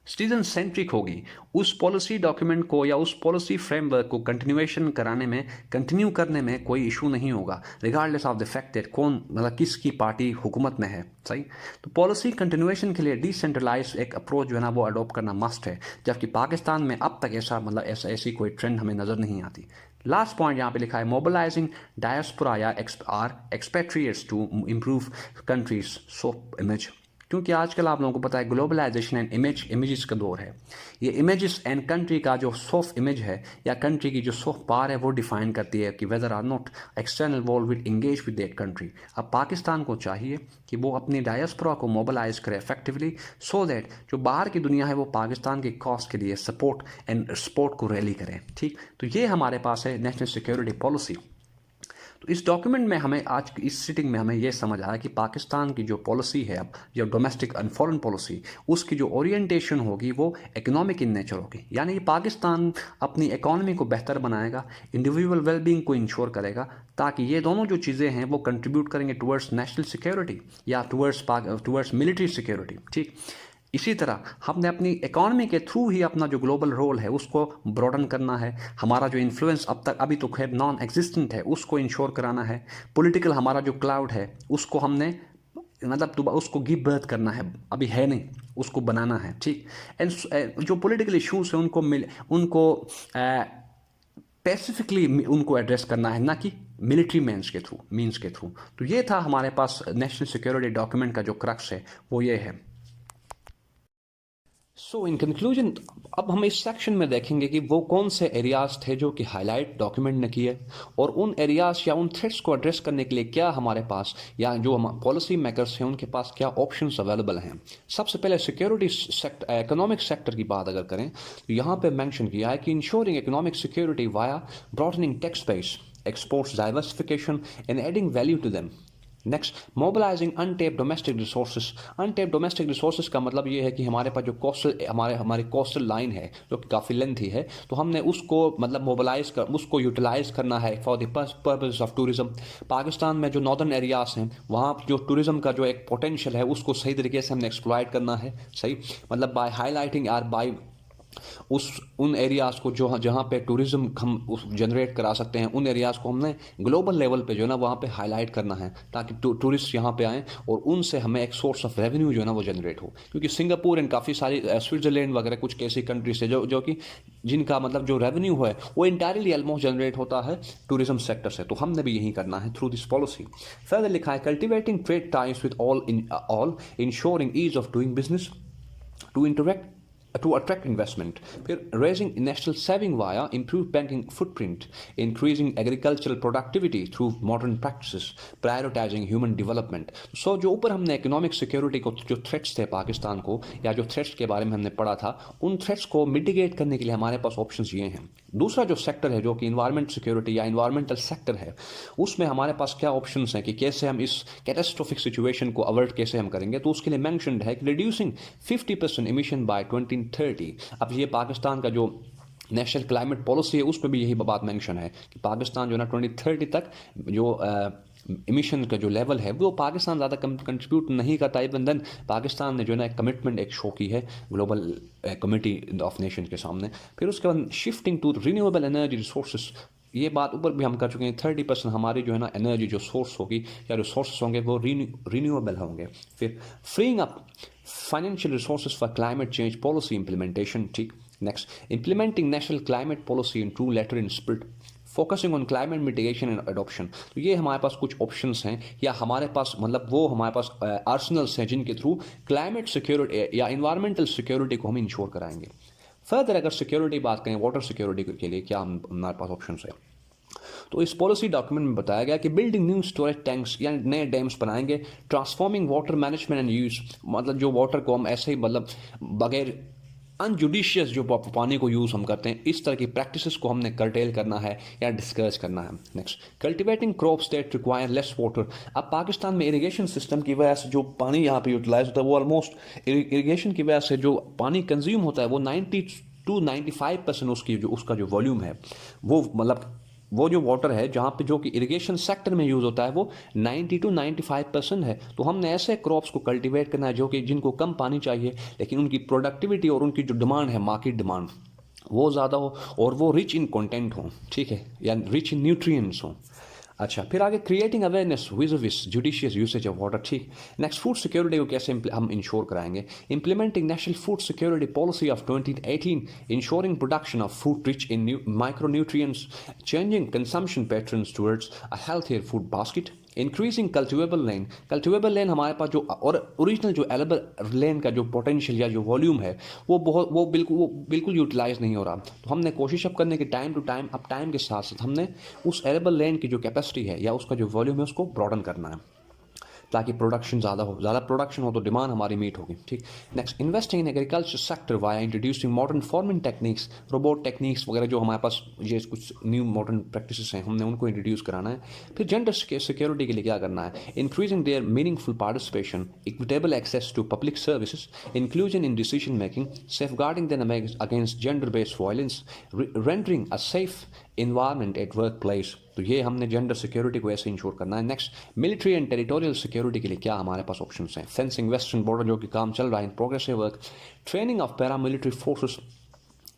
सिटीजन सेंट्रिक होगी, उस पॉलिसी डॉक्यूमेंट को या उस पॉलिसी फ्रेमवर्क को कंटिन्यू करने में कोई इशू नहीं होगा, regardless of the fact that कौन मतलब किसकी पार्टी हुकूमत में है। सही, तो पॉलिसी कंटिन्यूएशन के लिए डिसेंट्रलाइज एक अप्रोच जो है ना वो अडॉप्ट करना मस्ट है, जबकि पाकिस्तान में अब तक ऐसी कोई ट्रेंड हमें नज़र नहीं आती। लास्ट पॉइंट यहाँ पे लिखा है मोबिलाइजिंग डायस्पोरा या expatriates to improve countries soft image, क्योंकि आजकल आप लोगों को पता है ग्लोबलाइजेशन एंड इमेजेस का दौर है। ये इमेजेस एंड कंट्री का जो सॉफ्ट इमेज है या कंट्री की जो सॉफ्ट पावर है वो डिफाइन करती है कि whether or not external world with engage with that country. अब पाकिस्तान को चाहिए कि वो अपनी डायस्पोरा को मोबिलाइज करे इफेक्टिवली, सो दैट जो बाहर की दुनिया है वो पाकिस्तान की कॉस्ट के लिए सपोर्ट को रैली करें। ठीक, तो ये हमारे पास है नेशनल सिक्योरिटी पॉलिसी। तो इस डॉक्यूमेंट में हमें आज की इस सिटिंग में हमें यह समझ आया कि पाकिस्तान की जो पॉलिसी है, अब जो डोमेस्टिक एंड फॉरेन पॉलिसी, उसकी जो ओरिएंटेशन होगी वो इकोनॉमिक इन नेचर होगी, यानी पाकिस्तान अपनी इकोनॉमी को बेहतर बनाएगा, इंडिविजुअल वेलबींग को इंश्योर करेगा, ताकि ये दोनों जो चीज़ें हैं वो कंट्रीब्यूट करेंगे टुवर्ड्स नेशनल सिक्योरिटी या टुवर्ड्स मिलिट्री सिक्योरिटी। ठीक, इसी तरह हमने अपनी इकॉनमी के थ्रू ही अपना जो ग्लोबल रोल है उसको ब्रॉडन करना है, हमारा जो इन्फ्लुएंस अभी तो खैर नॉन एग्जिस्टेंट है उसको इंश्योर कराना है, पॉलिटिकल हमारा जो क्लाउड है उसको हमने उसको गिव बर्थ करना है, अभी है नहीं, उसको बनाना है। ठीक, एंड जो पॉलिटिकल इश्यूज है उनको पैसिफिकली उनको एड्रेस करना है, ना कि मिलिट्री मीन्स के थ्रू। तो ये था हमारे पास नेशनल सिक्योरिटी डॉक्यूमेंट का जो क्रक्स है वो ये है। सो इन कंक्लूजन, अब हम इस सेक्शन में देखेंगे कि वो कौन से एरियाज थे जो कि हाईलाइट डॉक्यूमेंट ने किए, और उन एरियाज या उन थ्रेट्स को एड्रेस करने के लिए क्या हमारे पास या जो हम पॉलिसी मेकर्स हैं उनके पास क्या ऑप्शंस अवेलेबल हैं। सबसे पहले सिक्योरिटी सेक्टर, इकोनॉमिक सेक्टर की बात अगर करें तो यहाँ पे मेंशन किया है कि ensuring economic security via broadening tax base, exports diversification and adding value to them. Next, mobilising untapped domestic resources. Untapped domestic resources का मतलब ये है कि हमारे पास जो हमारी कोस्टल लाइन है जो कि काफ़ी लेंथी है, तो हमने उसको उसको यूटिलाइज करना है for the purpose of tourism. Pakistan में जो नॉर्दर्न एरियाज हैं वहाँ जो टूरिज्म का जो एक पोटेंशियल है उसको सही तरीके से हमने एक्सप्लॉइट करना है। सही, मतलब बाय हाईलाइटिंग बाय उन एरियाज़ को जहाँ पे टूरिज्म हम जनरेट करा सकते हैं, उन एरियाज़ को हमने ग्लोबल लेवल पे जो है ना वहाँ पे हाईलाइट करना है, ताकि टूरिस्ट यहाँ पे आएँ और उनसे हमें एक सोर्स ऑफ रेवेन्यू जो है ना वो जनरेट हो। क्योंकि सिंगापुर एंड काफ़ी सारी स्विट्ज़रलैंड वगैरह कुछ ऐसी कंट्रीज है जो कि जिनका जो रेवेन्यू है वो इंटायरली ऑलमोस्ट जनरेट होता है टूरिज्म सेक्टर से। तो हमने भी यही करना है थ्रू दिस पॉलिसी। फर्दर लिखा है cultivating trade times with all ensuring ease of doing business to attract investment. फिर raising national saving via improved banking footprint, increasing agricultural productivity through modern practices, prioritizing human development. So जो ऊपर हमने economic security को जो threats थे पाकिस्तान को या जो threats के बारे में हमने पढ़ा था, उन threats को mitigate करने के लिए हमारे पास options ये हैं। दूसरा जो सेक्टर है जो कि environment security या environmental sector है, उसमें हमारे पास क्या options हैं कि कैसे हम इस catastrophic situation को avert कैसे हम करेंगे। तो उसके लिए mentioned है कि reducing 50% emission by 2030। अब ये पाकिस्तान का जो नेशनल क्लाइमेट पॉलिसी है उसमें भी यही बात मेंशन है कि पाकिस्तान जो ना 2030 तक जो इमिशन का जो लेवल है वो पाकिस्तान ज़्यादा कंट्रीब्यूट नहीं करता। इवन देन पाकिस्तान ने जो ना एक कमिटमेंट एक शो की है ग्लोबल कमिटी ऑफ नेशन के सामने। फिर उसके बाद shifting to renewable energy resources, ये बात ऊपर भी हम कर चुके हैं। 30% हमारी जो है ना एनर्जी जो सोर्स होगी या रिसोर्सेज होंगे वो रिन्यूएबल होंगे। फिर freeing up financial resources for climate change policy implementation. ठीक, next, implementing national climate policy in true letter in spirit, focusing on climate mitigation and adoption. तो ये हमारे पास कुछ ऑप्शंस हैं या हमारे पास वो हमारे पास आर्सनल्स हैं जिनके थ्रू क्लाइमेट सिक्योरिटी या इन्वायरमेंटल सिक्योरिटी को हम इंश्योर कराएंगे। फर्दर अगर सिक्योरिटी बात करें, वाटर सिक्योरिटी के लिए क्या हमारे पास ऑप्शन है, तो इस पॉलिसी डॉक्यूमेंट में बताया गया कि बिल्डिंग न्यू स्टोरेज टैंक्स या नए डैम्स बनाएंगे, transforming water management and use, जो वाटर को हम ऐसे ही बगैर अनजुडिशियस जो पानी को यूज़ हम करते हैं इस तरह की प्रैक्टिसेस को हमने कर्टेल करना है या डिस्करेज करना है। Next, cultivating crops that require less water. अब पाकिस्तान में इरिगेशन सिस्टम की वजह से जो पानी यहाँ पे यूटिलाइज होता है वो ऑलमोस्ट इरिगेशन की वजह से जो पानी कंज्यूम होता है वो 90 to 95% उसका जो वॉल्यूम है वो वो जो वाटर है जहाँ पे जो कि इरिगेशन सेक्टर में यूज़ होता है वो 90 to 95% है। तो हमने ऐसे क्रॉप्स को कल्टीवेट करना है जो कि जिनको कम पानी चाहिए लेकिन उनकी प्रोडक्टिविटी और उनकी जो डिमांड है, मार्केट डिमांड, वो ज़्यादा हो और वो रिच इन कंटेंट हो, ठीक है, या रिच इन न्यूट्रिएंट्स हो। अच्छा, फिर आगे क्रिएटिंग अवेयरनेस विज विस जुडिशियस यूसेज ऑफ वाटर, ठीक। नेक्स्ट, फूड सिक्योरिटी को कैसे हम इंश्योर कराएंगे? Implementing national food security policy of 2018, ensuring production of food rich in micro nutrients, changing consumption patterns towards a healthier food basket, increasing cultivable land हमारे पास जो और original जो एलेबल लैंड का जो पोटेंशियल या जो वॉल्यूम है वो बिल्कुल यूटिलाइज नहीं हो रहा। तो हमने कोशिश अब करने की टाइम टू टाइम, अब टाइम के साथ साथ हमने उस एलेबल लैंड की जो कैपेसिटी है या उसका जो वॉल्यूम है उसको ब्रॉडन करना है ताकि प्रोडक्शन ज़्यादा प्रोडक्शन हो तो डिमांड हमारी मीट होगी, ठीक। Next, investing in agriculture sector via introducing modern farming techniques, robot techniques वगैरह जो हमारे पास ये कुछ न्यू मॉडर्न प्रैक्टिसेस हैं, हमने उनको इंट्रोड्यूस कराना है। फिर जेंडर सिक्योरिटी के लिए क्या करना है? Increasing their meaningful participation, equitable access to public services, inclusion in decision making, safeguarding them against gender based violence, rendering a safe environment at work place. तो ये हमने जेंडर सिक्योरिटी को ऐसे इंश्योर करना है। Next, military and territorial security के लिए क्या हमारे पास ऑप्शंस हैं? फेंसिंग वेस्टर्न बॉर्डर जो कि काम चल रहा है, in progressive work, training of paramilitary forces,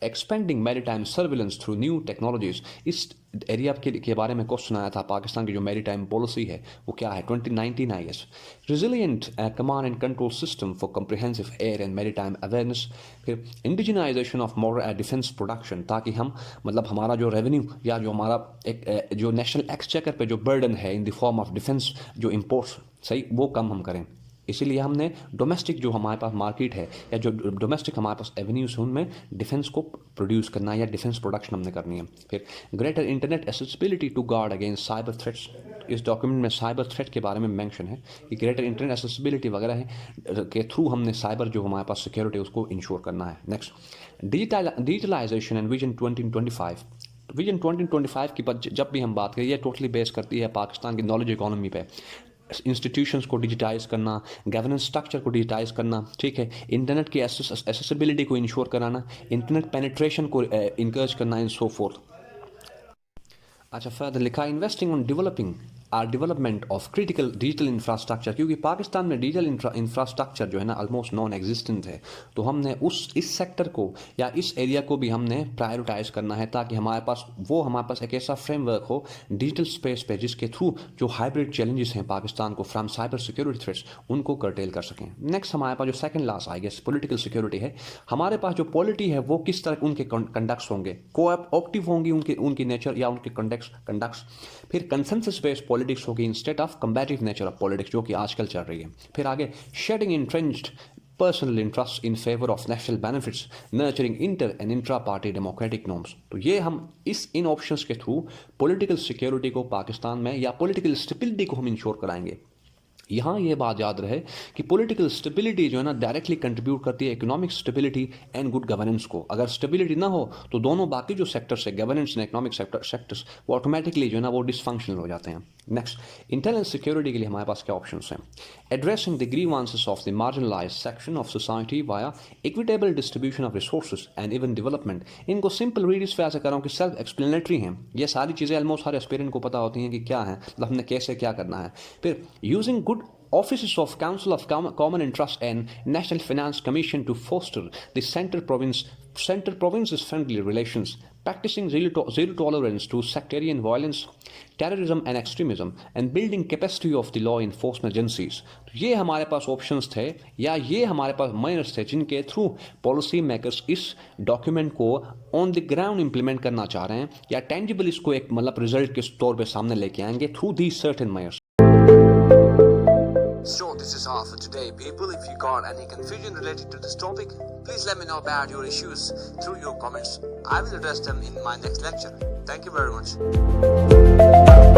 expanding maritime surveillance through new technologies. इस एरिया के बारे में क्वेश्चन आया था, पाकिस्तान की जो मैरीटाइम पॉलिसी है वो क्या है, 2019 I S. Resilient command and control system for comprehensive air and maritime awareness. फिर indigenisation of modern defence production, ताकि हम मतलब हमारा जो रेवेन्यू या जो हमारा एक जो नेशनल एक्सचेकर पे जो बर्डन है in the form of defence जो इम्पोर्ट्स, सही, वो कम हम करें। इसीलिए हमने डोमेस्टिक जो हमारे पास मार्केट है या जो डोमेस्टिक हमारे पास एवेन्यूज हैं उनमें डिफेंस को प्रोड्यूस करना है या डिफेंस प्रोडक्शन हमने करनी है। फिर greater internet accessibility to guard against cyber threats. इस डॉक्यूमेंट में साइबर थ्रेट के बारे में मेंशन है कि ग्रेटर इंटरनेट एसेसिबिलिटी वगैरह है के थ्रू हमने साइबर जो हमारे पास सिक्योरिटी उसको इंश्योर करना है। Next, digitalization and vision 2025। Vision 2025 की जब भी हम बात करें ये टोटली बेस करती है पाकिस्तान की नॉलेज इकोनॉमी पे। इंस्टीट्यूशंस को डिजिटाइज करना, गवर्नेंस स्ट्रक्चर को डिजिटाइज करना, ठीक है, इंटरनेट की एसेसिबिलिटी को इंश्योर कराना, इंटरनेट पेनिट्रेशन को इनकरेज करना एंड सो फोर्थ। अच्छा, फर्दर लिखा, investing on developing or development of critical digital infrastructure, क्योंकि पाकिस्तान में डिजिटल इंफ्रास्ट्रक्चर जो है ना ऑलमोस्ट नॉन एग्जिस्टेंट है। तो हमने इस सेक्टर को या इस एरिया को भी हमने प्रायोरिटाइज करना है ताकि हमारे पास एक ऐसा फ्रेमवर्क हो डिजिटल स्पेस पे जिसके थ्रू जो हाइब्रिड चैलेंजेस हैं पाकिस्तान को फ्रॉम साइबर सिक्योरिटी थ्रेट्स उनको कर्टेल कर सकें। नेक्स्ट, हमारे पास जो second last I guess political security है। हमारे पास जो पॉलिटी है वो किस तरह उनके कंडक्ट्स होंगे, कोऑप्टिव होंगी उनकी नेचर या उनके कंडक्ट्स। फिर कंसेंसस बेस्ड पॉलिटिक्स होगी instead of combative nature of politics जो कि आजकल चल रही है। फिर आगे shedding entrenched personal interest in favour of national benefits, nurturing inter and intra party democratic norms. तो ये हम इन ऑप्शंस के थ्रू पॉलिटिकल सिक्योरिटी को पाकिस्तान में या पॉलिटिकल स्टेबिलिटी को हम इंश्योर कराएंगे। यहाँ ये बात याद रहे कि पॉलिटिकल स्टेबिलिटी जो है ना डायरेक्टली कंट्रीब्यूट करती है economic stability and good governance को। अगर स्टेबिलिटी ना हो तो दोनों बाकी जो सेक्टर्स है, गवर्नेंस एंड इकोनॉमिक सेक्टर्स, वो ऑटोमेटिकली जो है ना वो डिसफंक्शनल हो जाते हैं। नेक्स्ट, इंटरनल सिक्योरिटी के लिए हमारे पास क्या ऑप्शंस हैं? Addressing the grievances of the marginalised section of society via equitable distribution of resources and even development. इनको सिंपल रीड इस वजह से कर रहा हूँ कि सेल्फ एक्सप्लेनेटरी हैं, ये सारी चीज़ें ऑलमोस्ट हर एस्पिरेंट को पता होती हैं कि क्या है, मतलब हमने कैसे क्या करना है। फिर using good Offices of Council of Common Interest and National Finance Commission to foster the center-province's friendly relations, practicing zero tolerance to sectarian violence, terrorism and extremism, and building capacity of the law enforcement agencies. तो ये हमारे पास options थे या ये हमारे पास measures थे जिनके थ्रू पॉलिसी मेकर्स इस डॉक्यूमेंट को ऑन द ग्राउंड इंप्लीमेंट करना चाह रहे हैं या टेंजिबल इसको एक मतलब रिजल्ट के तौर पे सामने लेके आएंगे through the certain measures. So this is all for today, people. If you got any confusion related to this topic, please let me know about your issues through your comments. I will address them in my next lecture. Thank you very much.